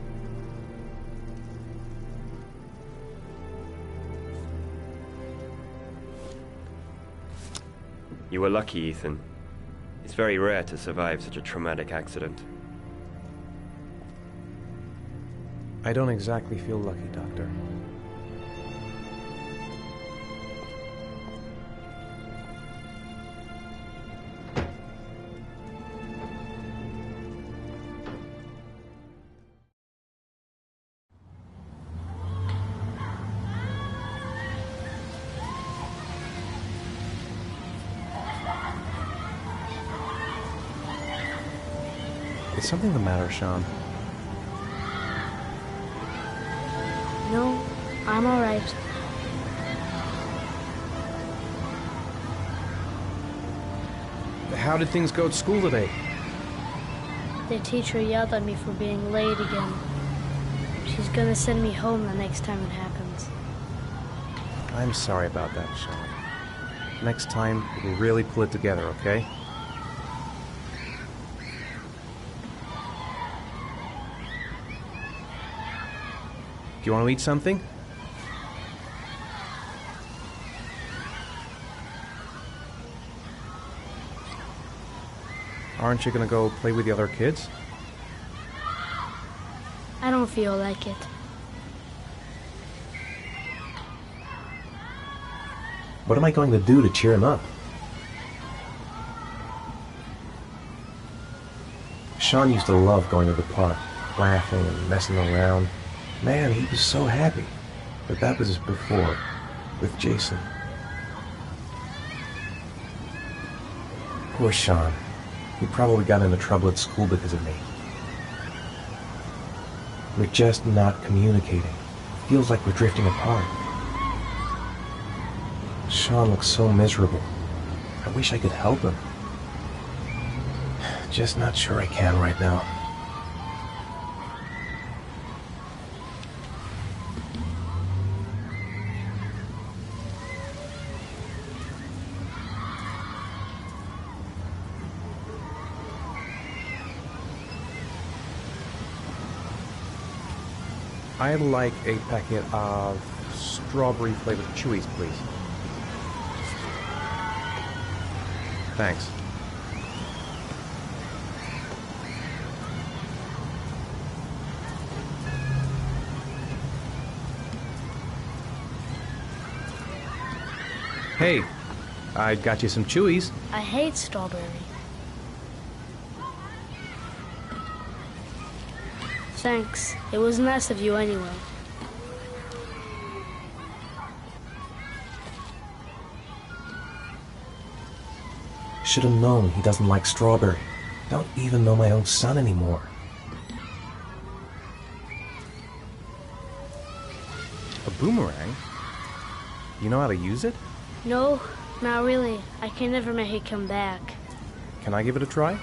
Speaker 13: You were lucky, Ethan. It's very rare to survive such a traumatic accident.
Speaker 3: I don't exactly feel lucky, Doctor. Is something the matter, Shaun?
Speaker 4: No, I'm alright.
Speaker 3: How did things go at school today?
Speaker 4: The teacher yelled at me for being late again. She's gonna send me home the next time it happens.
Speaker 3: I'm sorry about that, Shaun. Next time, we'll really pull it together, okay? Do you want to eat something? Aren't you gonna go play with the other kids?
Speaker 4: I don't feel like it.
Speaker 1: What am I going to do to cheer him up? Shaun used to love going to the park, laughing and messing around. Man, he was so happy. But that was before, with Jason. Poor Shaun. He probably got into trouble at school because of me. We're just not communicating. Feels like we're drifting apart. Shaun looks so miserable. I wish I could help him. Just not sure I can right now.
Speaker 3: I'd like a packet of strawberry-flavored chewies, please. Thanks. Hey, I got you some Chewies.
Speaker 4: I hate strawberry. Thanks. It was nice of you anyway.
Speaker 1: Should have known he doesn't like strawberry. Don't even know my own son anymore.
Speaker 3: A boomerang? You know how to use it?
Speaker 4: No, not really. I can never make it come back.
Speaker 3: Can I give it a try?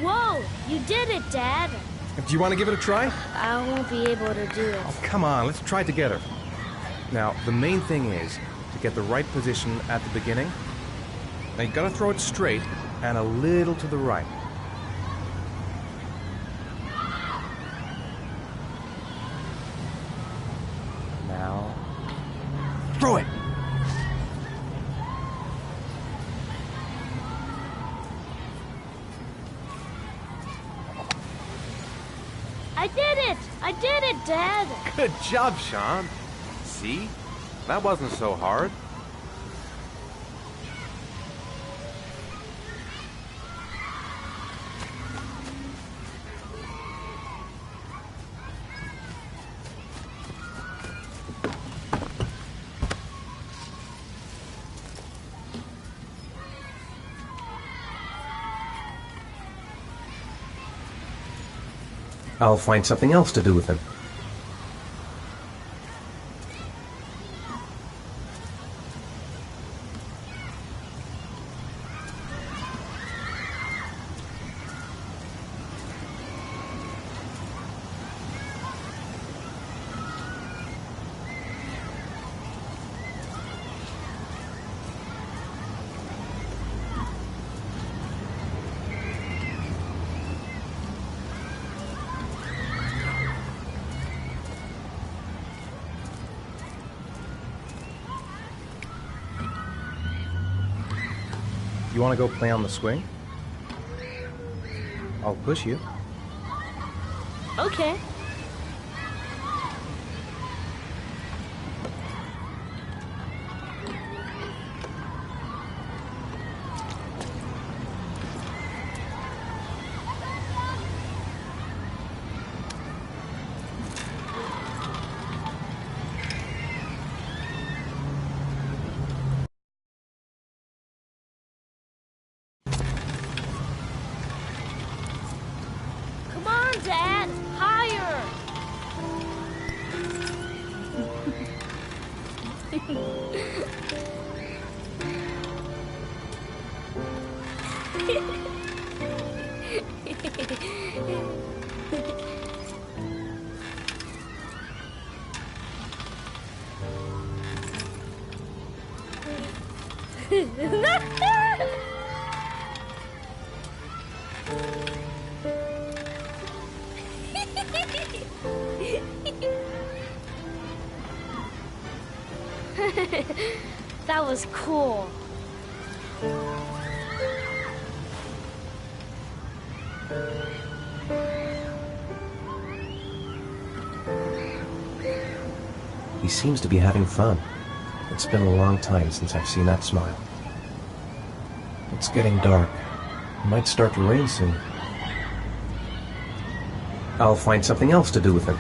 Speaker 4: Whoa! You did it, Dad!
Speaker 3: Do you want to give it a try?
Speaker 4: I won't be able to do it.
Speaker 3: Oh, come on, let's try it together. Now, the main thing is to get the right position at the beginning. Now, you gotta throw it straight and a little to the right. Now, throw it!
Speaker 4: I did it! I did it, Dad!
Speaker 3: Good job, Shaun. See? That wasn't so hard.
Speaker 1: I'll find something else to do with him.
Speaker 3: You want to go play on the swing? I'll push you.
Speaker 4: Okay. Come on, Dad! Higher! That was cool.
Speaker 1: He seems to be having fun. It's been a long time since I've seen that smile. It's getting dark. It might start to rain soon. I'll find something else to do with him.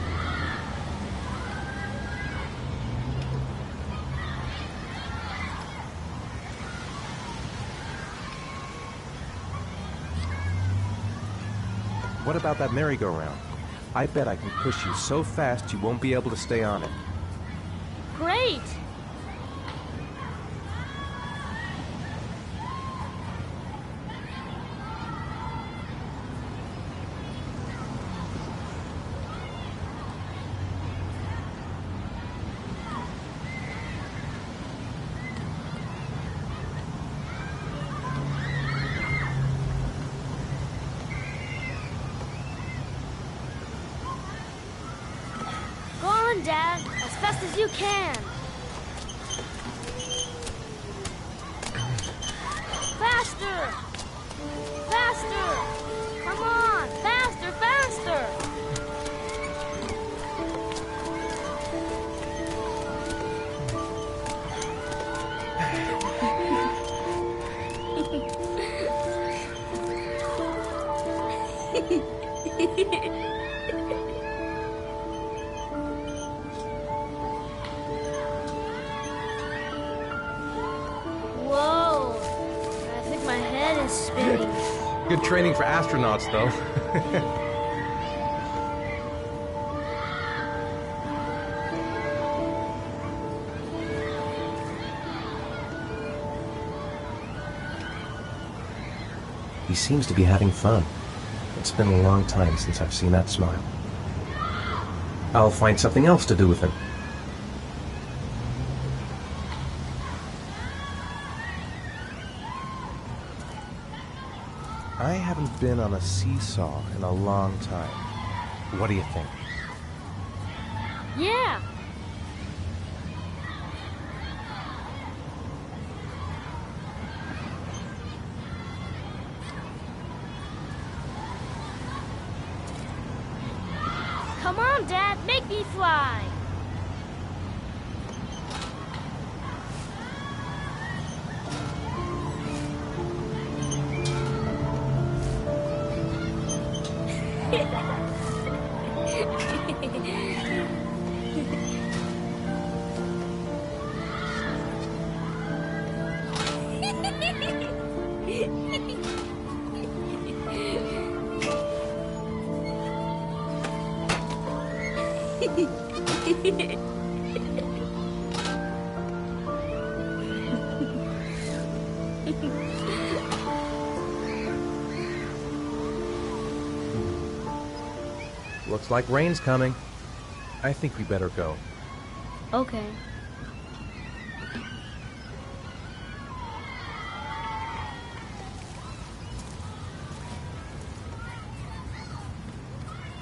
Speaker 3: What about that merry-go-round? I bet I can push you so fast you won't be able to stay on it.
Speaker 4: Great! on, Dad. As fast as you can. Faster! Faster! Come on! Faster, faster! Whoa! I think my head is spinning.
Speaker 3: Good training for astronauts, though.
Speaker 1: He seems to be having fun. It's been a long time since I've seen that smile. I'll find something else to do with him. I haven't been on a seesaw in a long time. What do you think?
Speaker 4: Yeah! Come on, Dad, make me fly!
Speaker 1: Looks like rain's coming. I think we better go.
Speaker 4: Okay.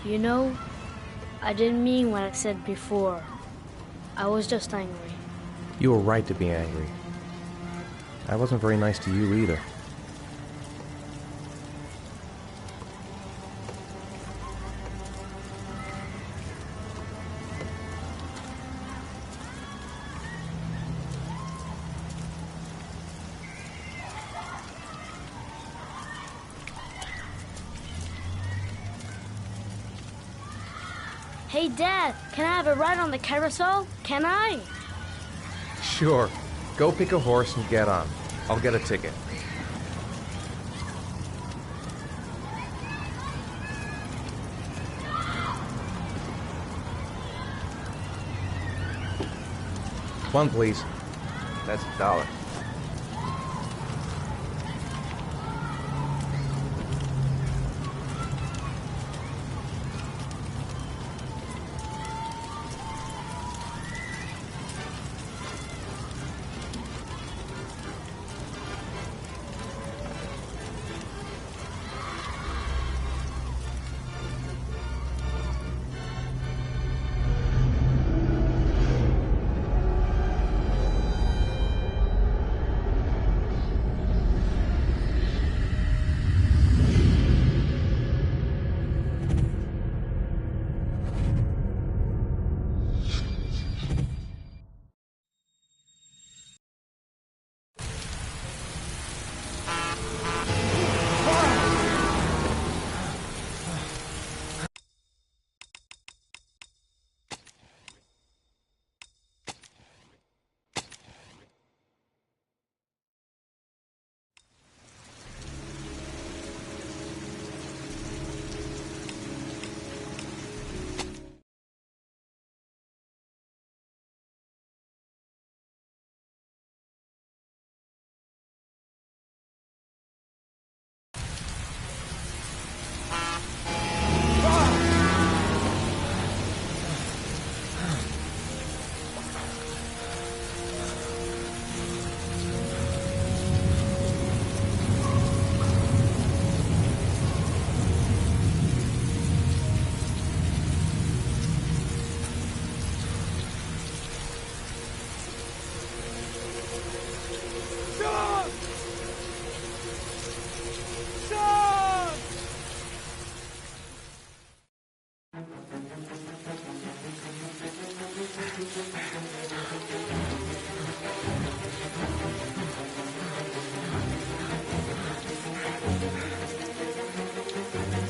Speaker 4: You know, I didn't mean what I said before. I was just angry.
Speaker 1: You were right to be angry. I wasn't very nice to you either.
Speaker 4: Hey, Dad, can I have a ride on the carousel? Can I?
Speaker 1: Sure. Go pick a horse and get on. I'll get a ticket. One, please. That's $1.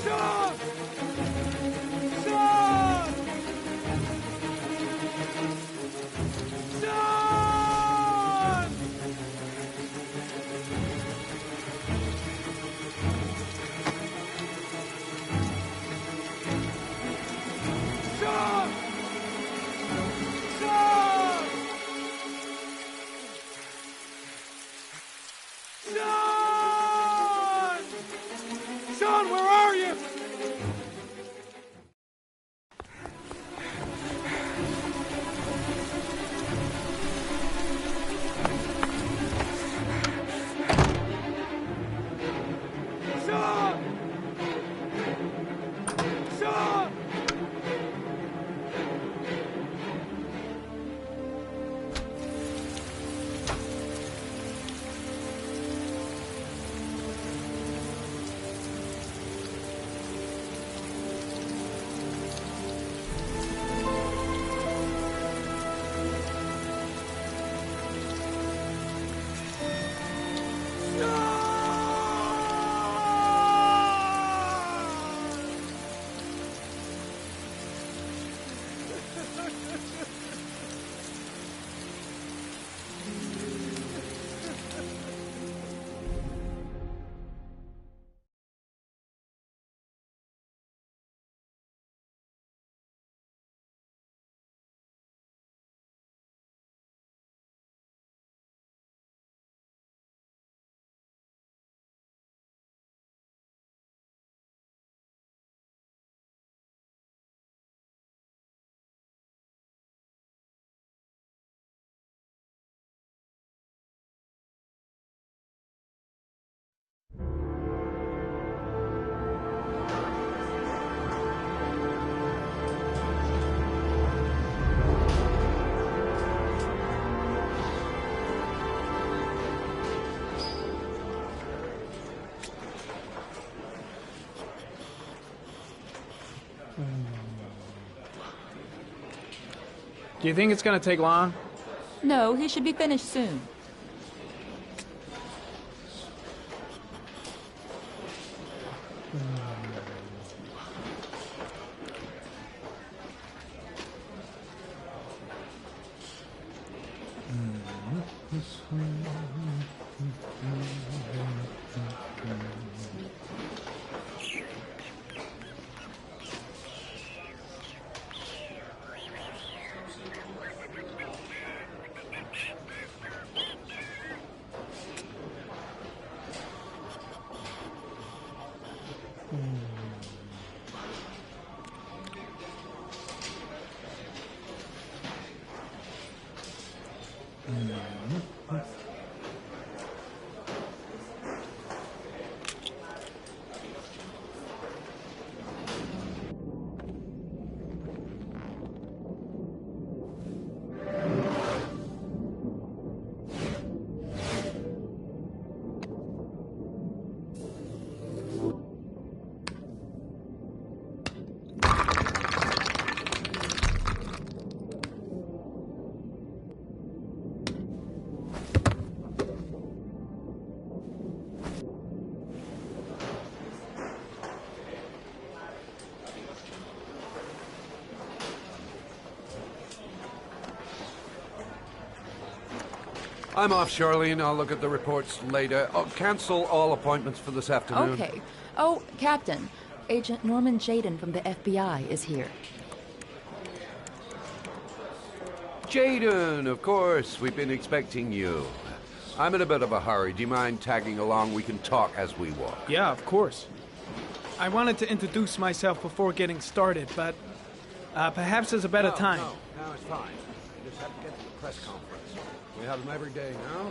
Speaker 12: Shaun! Shaun! Shaun! Shaun! Shaun! Shaun! Shaun, where are you? Shaun! Shaun! Do you think it's gonna take long?
Speaker 14: No, he should be finished soon.
Speaker 7: I'm off, Charlene. I'll look at the reports later. Oh, cancel all appointments for this afternoon.
Speaker 14: Okay. Oh, Captain. Agent Norman Jaden from the FBI is here.
Speaker 7: Jaden, of course. We've been expecting you. I'm in a bit of a hurry. Do you mind tagging along? We can talk as we walk.
Speaker 12: Yeah, of course. I wanted to introduce myself before getting started, but perhaps there's a better time.
Speaker 7: No, it's fine. I just have to get to the press conference. We have them every day now.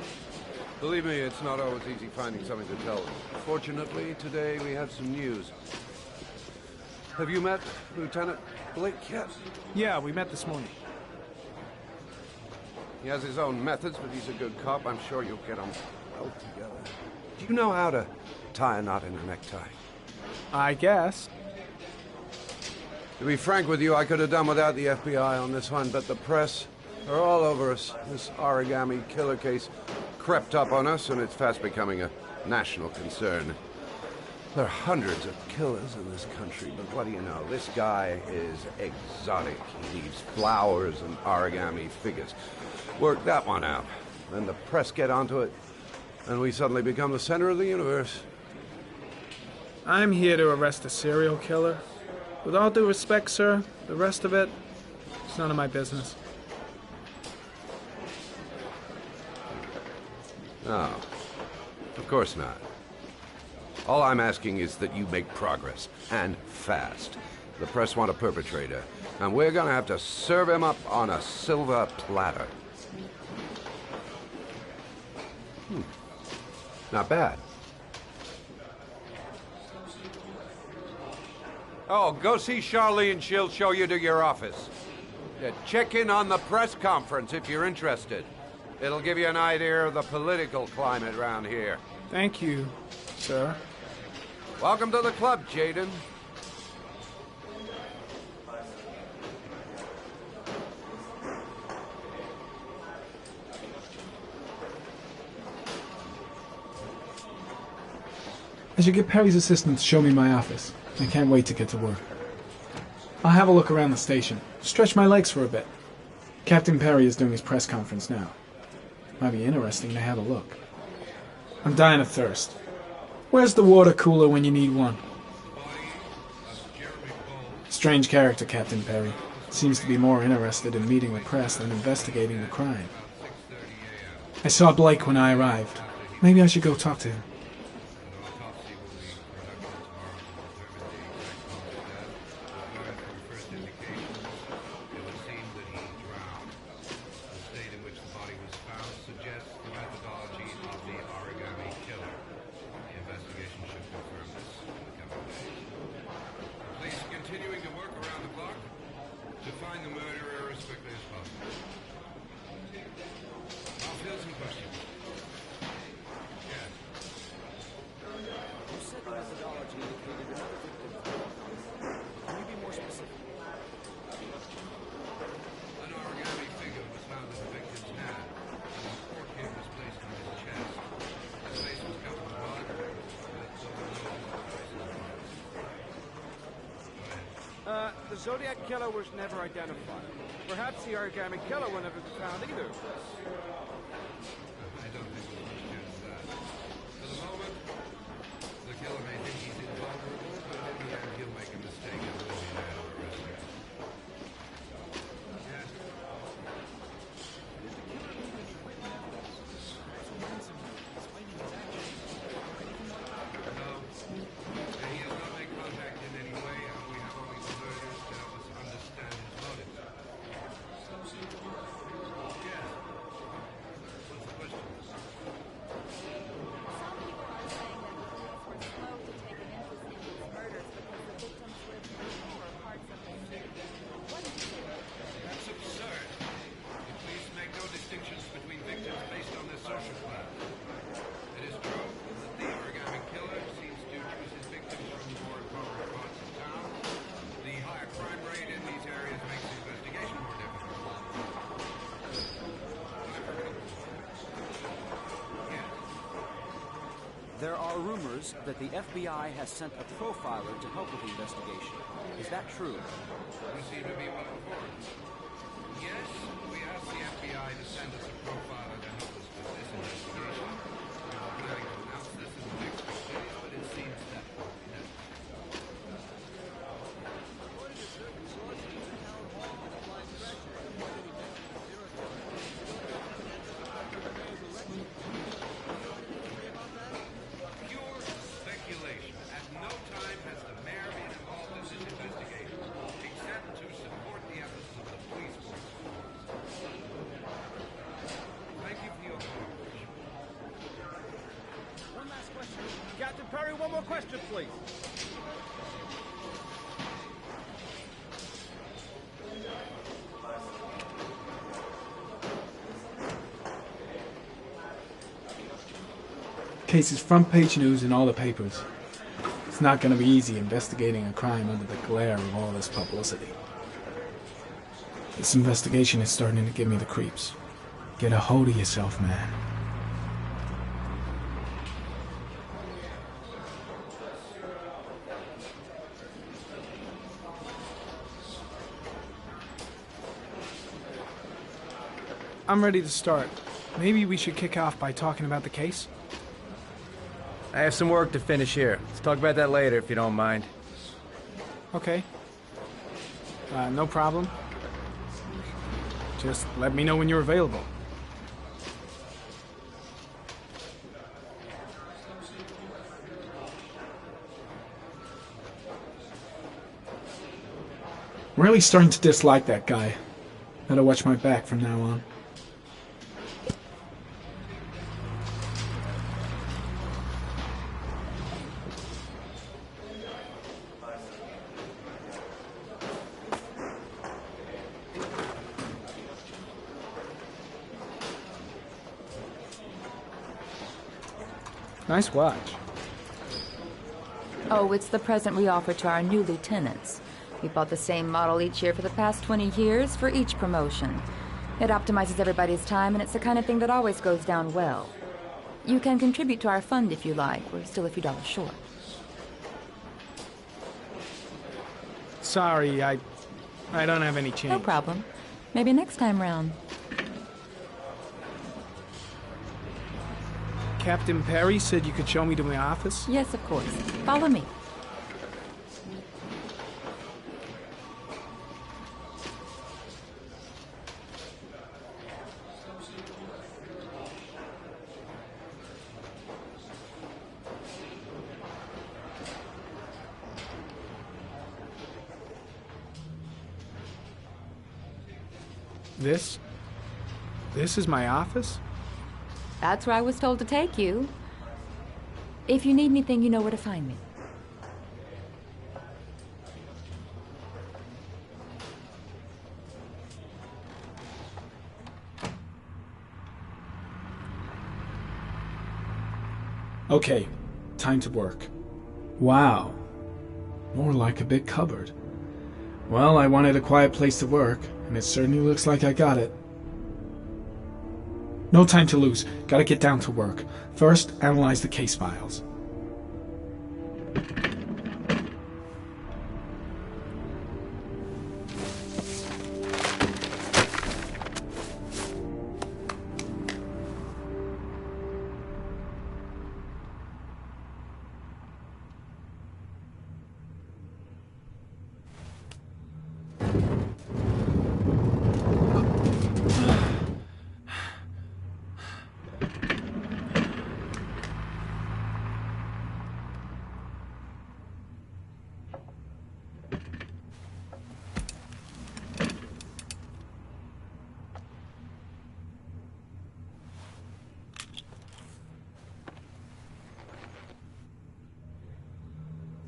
Speaker 7: Believe me, it's not always easy finding something to tell them. Fortunately, today we have some news. Have you met Lieutenant Blake yet?
Speaker 12: Yeah, we met this morning.
Speaker 7: He has his own methods, but he's a good cop. I'm sure you'll get on well together. Do you know how to tie a knot in a necktie?
Speaker 12: I guess.
Speaker 15: To be frank with you, I could have done without the FBI on this one, but the press are all over us. This Origami killer case crept up on us, and it's fast becoming a national concern. There are hundreds of killers in this country, but what do you know? This guy is exotic. He needs flowers and origami figures. Work that one out. Then the press get onto it, and we suddenly become the center of the universe.
Speaker 12: I'm here to arrest a serial killer. With all due respect, sir, the rest of it, it's none of my business.
Speaker 15: No, of course not. All I'm asking is that you make progress, and fast. The press want a perpetrator, and we're gonna have to serve him up on a silver platter. Not bad. Oh, go see Charlene. She'll show you to your office. Check in on the press conference if you're interested. It'll give you an idea of the political climate around here.
Speaker 12: Thank you, sir.
Speaker 15: Welcome to the club, Jaden.
Speaker 10: I should get Perry's assistant to show me my office. I can't wait to get to work. I'll have a look around the station. Stretch my legs for a bit. Captain Perry is doing his press conference now. Might be interesting to have a look. I'm dying of thirst. Where's the water cooler when you need one? Strange character, Captain Perry. Seems to be more interested in meeting the press than investigating the crime. I saw Blake when I arrived. Maybe I should go talk to him.
Speaker 11: The Zodiac killer was never identified. Perhaps the Origami killer will never be found either.
Speaker 15: I don't think there's much chance of that. For the moment, the killer may think he's invulnerable, but in the end he'll make a mistake and we'll be there to arrest him. Yes. No. He has not made contact in any way, and we have only the murders to help us understand his motives. Yes. What's the question? That's absurd. The police make no distinctions between victims based on their social class. It is true that the Origami killer seems to choose his victims from more impoverished parts of town. The higher crime rate in these areas makes the investigation more difficult.
Speaker 16: There are rumors that the FBI has sent a profiler to help with the investigation. Is that true?
Speaker 15: You seem to be well informed. Yes, we asked the FBI to send us a profiler to help us with this investigation. We were planning to announce this in the next few days, but it seems that won't be necessary. Pure speculation. At no time has the mayor been involved in this investigation, except to support the efforts of the police force. Thank you for your cooperation.
Speaker 11: One last question. Captain Perry, one more question, please.
Speaker 10: Case is front page news in all the papers. It's not going to be easy investigating a crime under the glare of all this publicity. This investigation is starting to give me the creeps. Get a hold of yourself, man.
Speaker 12: I'm ready to start. Maybe we should kick off by talking about the case?
Speaker 11: I have some work to finish here. Let's talk about that later, if you don't mind.
Speaker 12: Okay. No problem. Just let me know when you're available.
Speaker 10: I'm really starting to dislike that guy. Better watch my back from now on.
Speaker 12: Nice watch.
Speaker 14: Oh, it's the present we offer to our new lieutenants. We bought the same model each year for the past 20 years for each promotion. It optimizes everybody's time, and it's the kind of thing that always goes down well. You can contribute to our fund if you like. We're still a few dollars short.
Speaker 12: Sorry, I don't have any change.
Speaker 14: No problem. Maybe next time round.
Speaker 12: Captain Perry said you could show me to my office?
Speaker 14: Yes, of course. Follow me.
Speaker 12: This is my office?
Speaker 14: That's where I was told to take you. If you need anything, you know where to find me.
Speaker 10: Okay, time to work. Wow. More like a big cupboard. Well, I wanted a quiet place to work, and it certainly looks like I got it. No time to lose. Gotta get down to work. First, analyze the case files.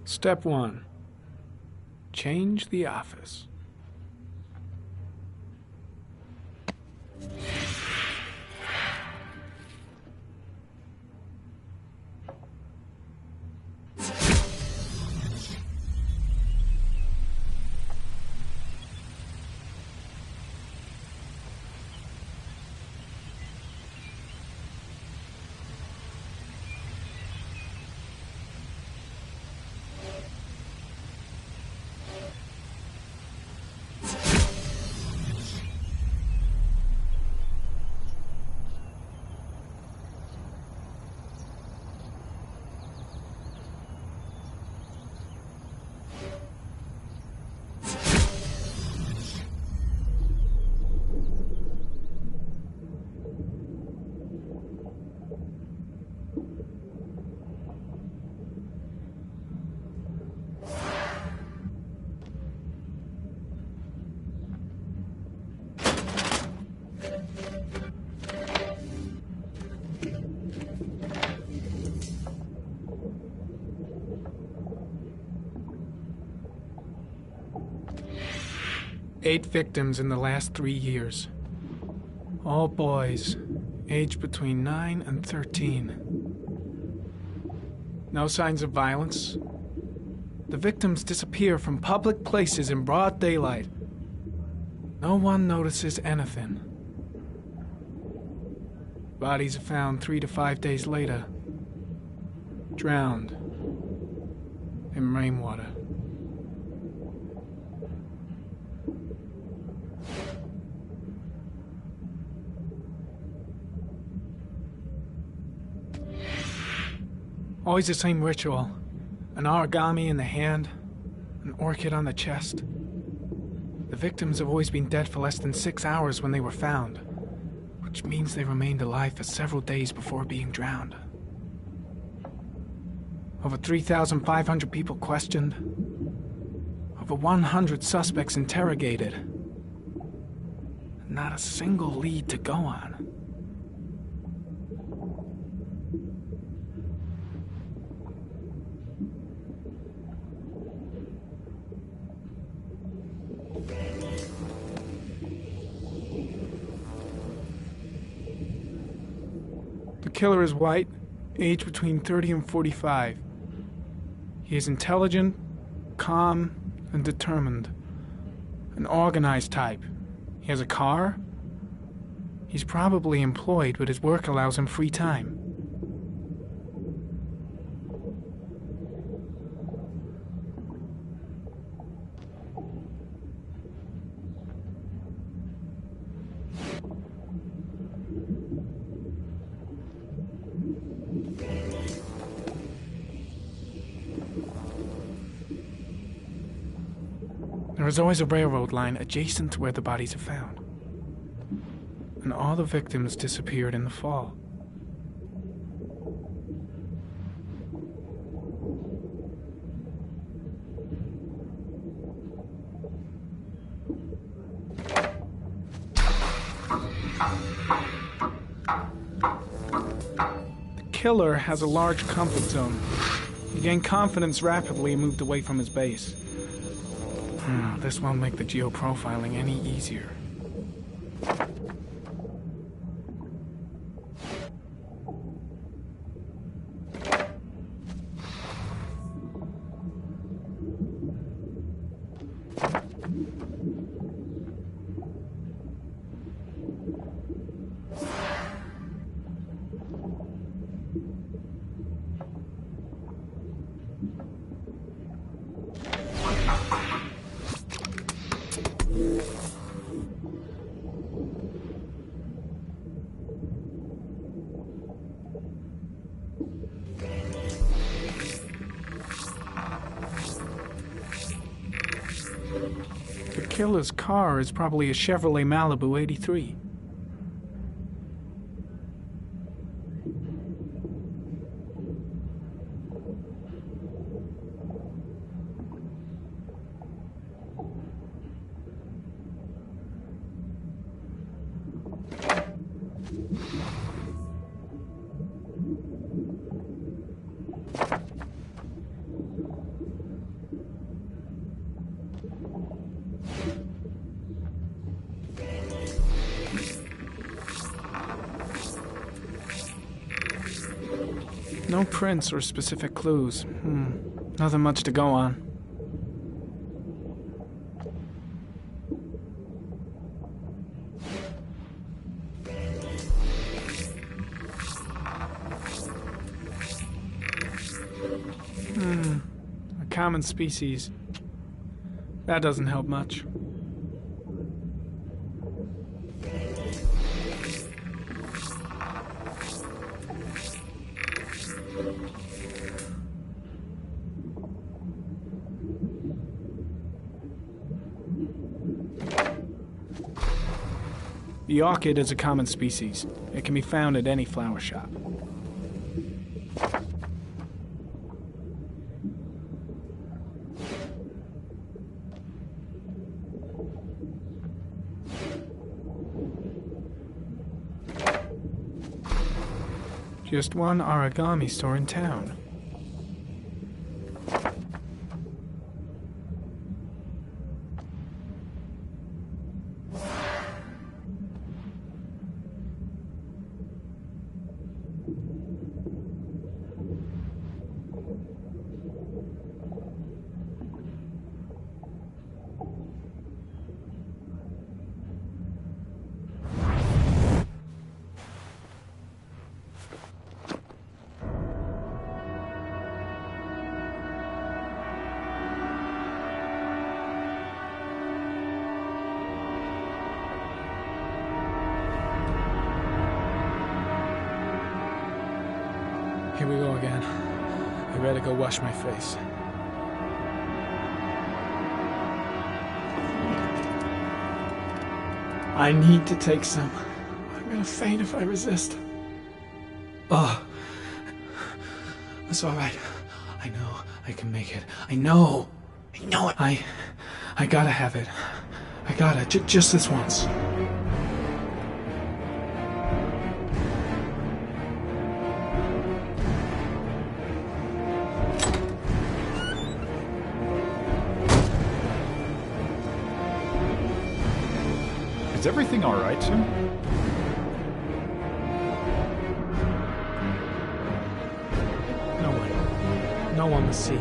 Speaker 12: Step 1. Change the office. Eight victims in the last 3 years. All boys, aged between 9 and 13. No signs of violence, The victims disappear from public places in broad daylight. No one notices anything. Bodies are found 3 to 5 days later, drowned in rainwater. Always the same ritual. An origami in the hand, an orchid on the chest. The victims have always been dead for less than 6 hours when they were found, which means they remained alive for several days before being drowned. Over 3,500 people questioned. Over 100 suspects interrogated. Not a single lead to go on. The killer is white, aged between 30 and 45. He is intelligent, calm, and determined. An organized type. He has a car. He's probably employed, but his work allows him free time. There is always a railroad line adjacent to where the bodies are found. And all the victims disappeared in the fall. The killer has a large comfort zone. He gained confidence rapidly and moved away from his base. This won't make the geoprofiling any easier. The killer's car is probably a Chevrolet Malibu 83. No prints or specific clues. Nothing much to go on. A common species. That doesn't help much. The orchid is a common species. It can be found at any flower shop. Just one origami store in town. Here we go again. I better go wash my face. I need to take some. I'm gonna faint if I resist. Oh. It's alright. I know I can make it. I know it. I gotta have it. I gotta. Just this once.
Speaker 17: Is everything all right, sir?
Speaker 12: No one to see.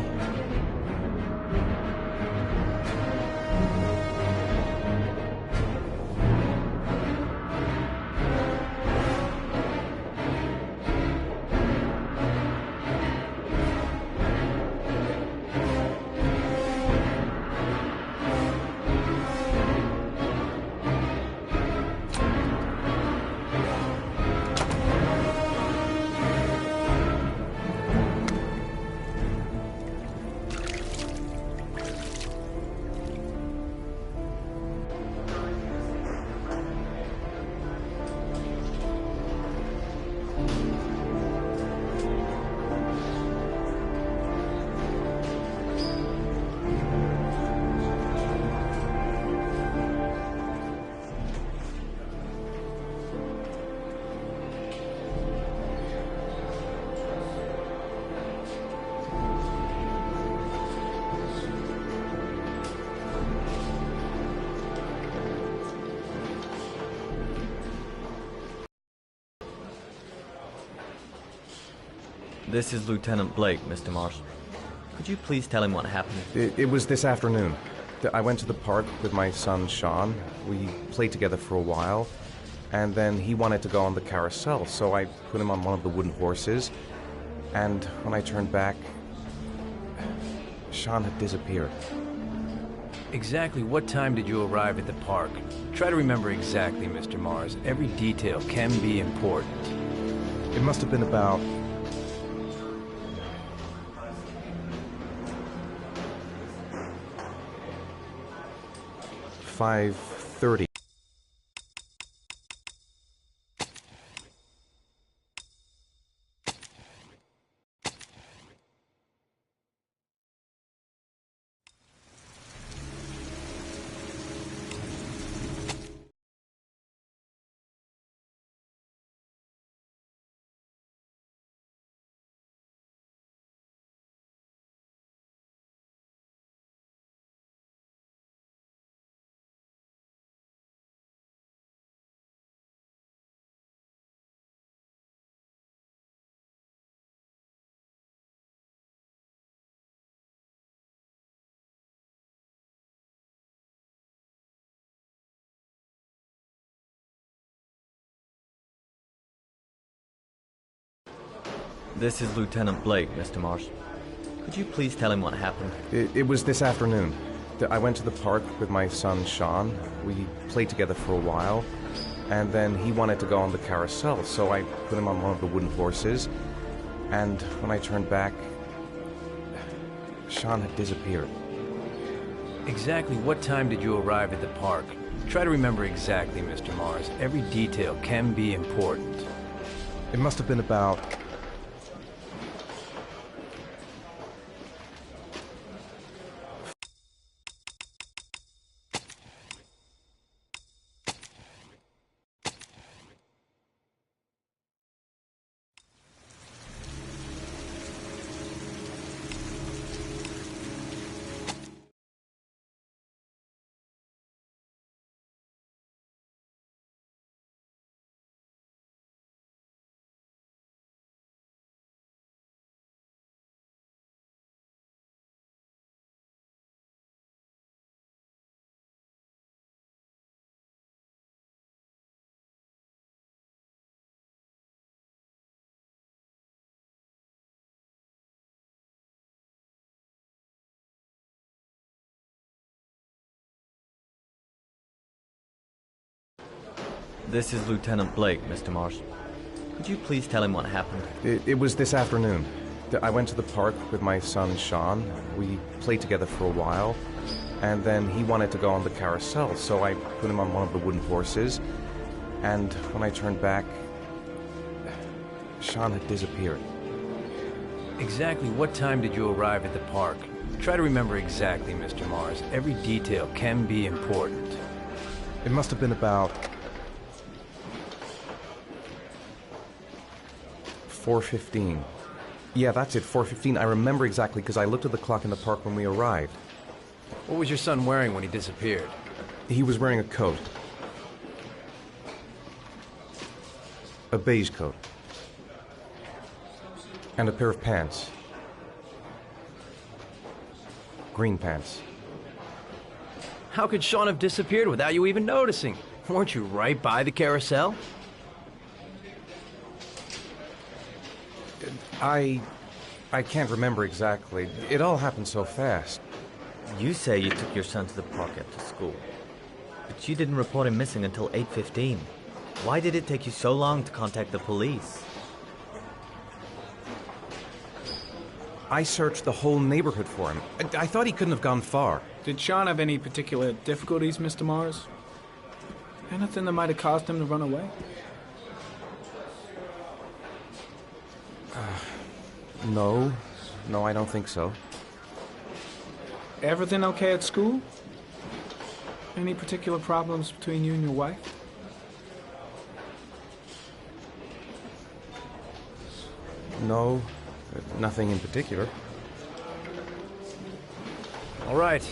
Speaker 18: This is Lieutenant Blake, Mr. Marshall. Could you please tell him what happened?
Speaker 3: It was this afternoon. I went to the park with my son, Shaun. We played together for a while, and then he wanted to go on the carousel, so I put him on one of the wooden horses, and when I turned back, Shaun had disappeared.
Speaker 11: Exactly what time did you arrive at the park? Try to remember exactly, Mr. Mars. Every detail can be important.
Speaker 3: It must have been about 5:30.
Speaker 18: This is Lieutenant Blake, Mr. Marshall. Could you please tell him what happened?
Speaker 3: It was this afternoon. I went to the park with my son, Shaun. We played together for a while, and then he wanted to go on the carousel, so I put him on one of the wooden horses, and when I turned back, Shaun had disappeared.
Speaker 11: Exactly what time did you arrive at the park? Try to remember exactly, Mr. Mars. Every detail can be important.
Speaker 3: It must have been about
Speaker 18: 'This is Lieutenant Blake, Mr. Marshall. Could you please tell him what happened?
Speaker 3: It was this afternoon. I went to the park with my son, Shaun. We played together for a while, and then he wanted to go on the carousel, so I put him on one of the wooden horses, and when I turned back, Shaun had disappeared.
Speaker 11: Exactly what time did you arrive at the park? Try to remember exactly, Mr. Mars. Every detail can be important.
Speaker 3: It must have been about 4:15. Yeah, that's it, 4:15. I remember exactly because I looked at the clock in the park when we arrived.
Speaker 11: What was your son wearing when he disappeared?
Speaker 3: He was wearing a coat. A beige coat. And a pair of pants. Green pants.
Speaker 11: How could Shaun have disappeared without you even noticing? Weren't you right by the carousel?
Speaker 3: I can't remember exactly. It all happened so fast.
Speaker 18: You say you took your son to the park after school, but you didn't report him missing until 8:15. Why did it take you so long to contact the police?
Speaker 3: I searched the whole neighborhood for him. I thought he couldn't have gone far.
Speaker 10: Did Shaun have any particular difficulties, Mr. Mars? Anything that might have caused him to run away?
Speaker 3: No, I don't think so.
Speaker 10: Everything okay at school? Any particular problems between you and your wife?
Speaker 3: No, nothing in particular.
Speaker 11: All right.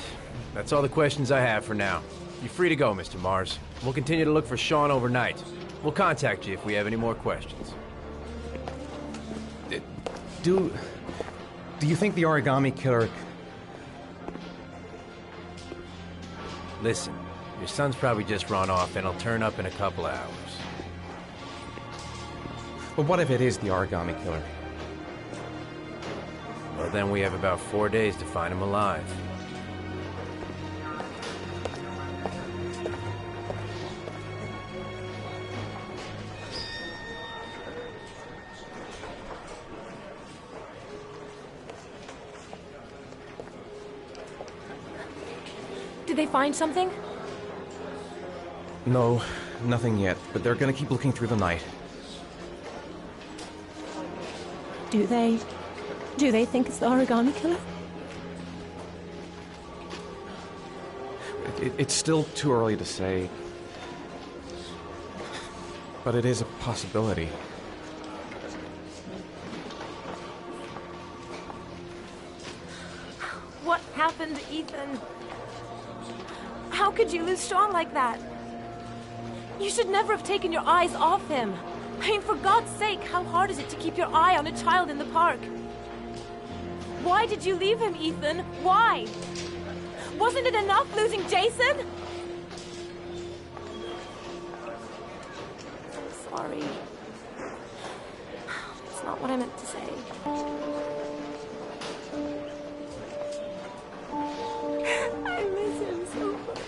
Speaker 11: That's all the questions I have for now. You're free to go, Mr. Mars. We'll continue to look for Shaun overnight. We'll contact you if we have any more questions.
Speaker 3: Do you think the Origami killer...
Speaker 11: Listen, your son's probably just run off and he'll turn up in a couple of hours.
Speaker 3: But what if it is the Origami killer?
Speaker 11: Well, then we have about 4 days to find him alive.
Speaker 5: Did they find something?
Speaker 3: No, nothing yet, but they're gonna keep looking through the night.
Speaker 5: Do they think it's the Origami killer?
Speaker 3: It's still too early to say, but it is a possibility.
Speaker 5: What happened, Ethan? How could you lose Shaun like that? You should never have taken your eyes off him. I mean, for God's sake, how hard is it to keep your eye on a child in the park? Why did you leave him, Ethan? Why? Wasn't it enough losing Jason? I'm sorry. It's not what I meant to say. I miss him so much.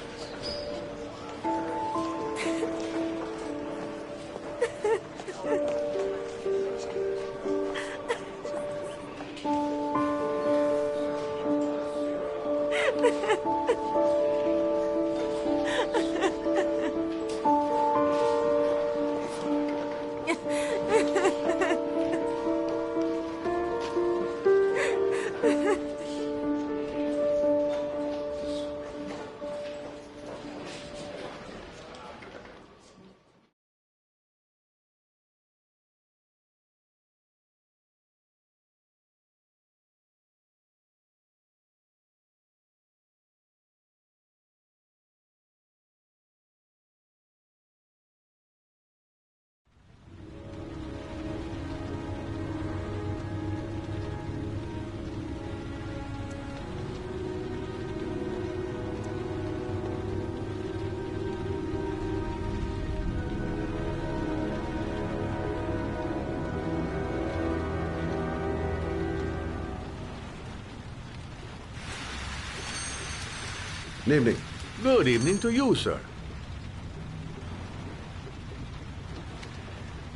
Speaker 7: Good evening.
Speaker 19: Good evening to you, sir.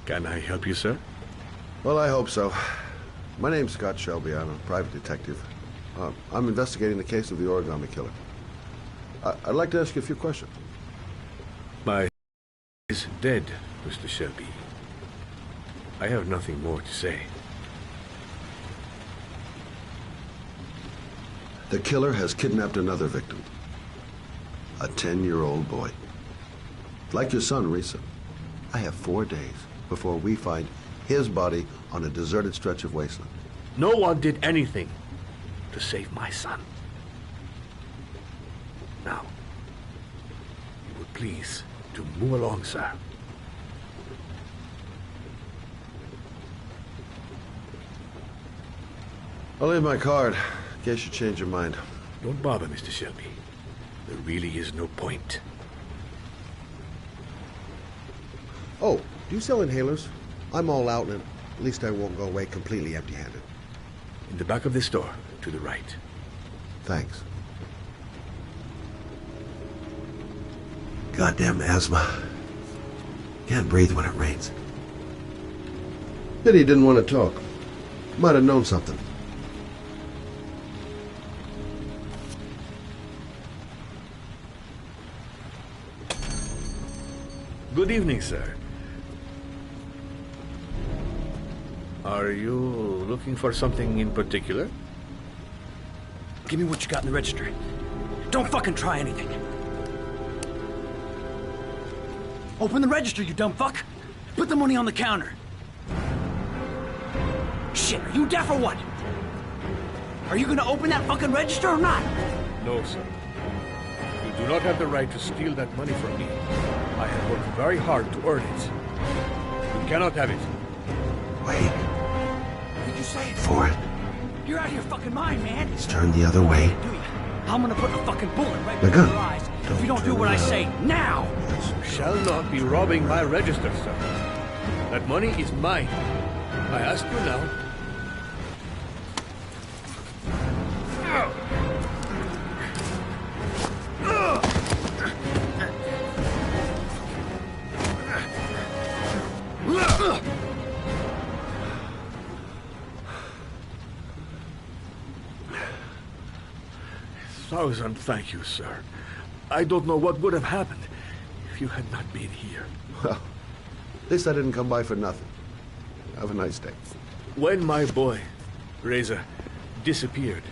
Speaker 6: Can I help you, sir?
Speaker 7: Well, I hope so. My name's Scott Shelby. I'm a private detective. I'm investigating the case of the Origami killer. I'd like to ask you a few questions.
Speaker 6: My is dead, Mr. Shelby. I have nothing more to say.
Speaker 7: The killer has kidnapped another victim. A 10-year-old boy. Like your son, Risa. I have 4 days before we find his body on a deserted stretch of wasteland.
Speaker 6: No one did anything to save my son. Now, you would please to move along, sir.
Speaker 7: I'll leave my card in case you change your mind.
Speaker 6: Don't bother, Mr. Shelby. There really is no point.
Speaker 7: Oh, do you sell inhalers? I'm all out, and at least I won't go away completely empty-handed.
Speaker 6: In the back of the store, to the right.
Speaker 7: Thanks. Goddamn asthma. Can't breathe when it rains. Pity he didn't want to talk. Might have known something.
Speaker 6: Good evening, sir. Are you looking for something in particular?
Speaker 16: Give me what you got in the register. Don't fucking try anything. Open the register, you dumb fuck. Put the money on the counter. Shit, are you deaf or what? Are you gonna open that fucking register or not?
Speaker 6: No, sir. You do not have the right to steal that money from me. I have worked very hard to earn it. You cannot have it.
Speaker 7: Wait.
Speaker 16: What did you say?
Speaker 7: For it.
Speaker 16: You're out of your fucking mind, man.
Speaker 7: It's turned the other way.
Speaker 16: Do you? I'm gonna put a fucking bullet right
Speaker 7: The
Speaker 16: between
Speaker 7: gun.
Speaker 16: your eyes if you don't do what I say now.
Speaker 6: You shall not be robbing my register, sir. That money is mine. I ask you now. Thousand thank you, sir. I don't know what would have happened if you had not been here.
Speaker 7: Well, at least I didn't come by for nothing. Have a nice day.
Speaker 6: When my boy, Reza, disappeared,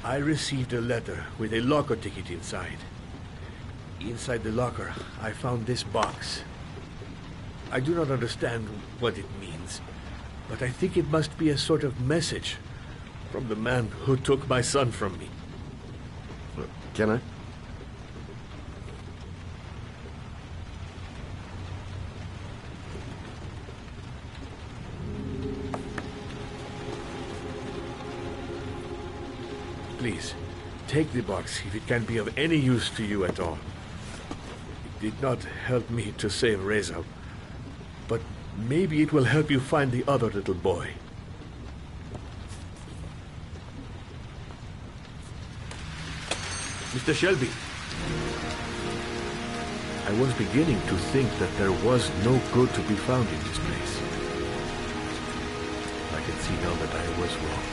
Speaker 6: I received a letter with a locker ticket inside. Inside the locker, I found this box. I do not understand what it means, but I think it must be a sort of message from the man who took my son from me.
Speaker 7: Can I?
Speaker 6: Please, take the box if it can be of any use to you at all. It did not help me to save Reza, but maybe it will help you find the other little boy. Mr. Shelby, I was beginning to think that there was no good to be found in this place. I can see now that I was wrong.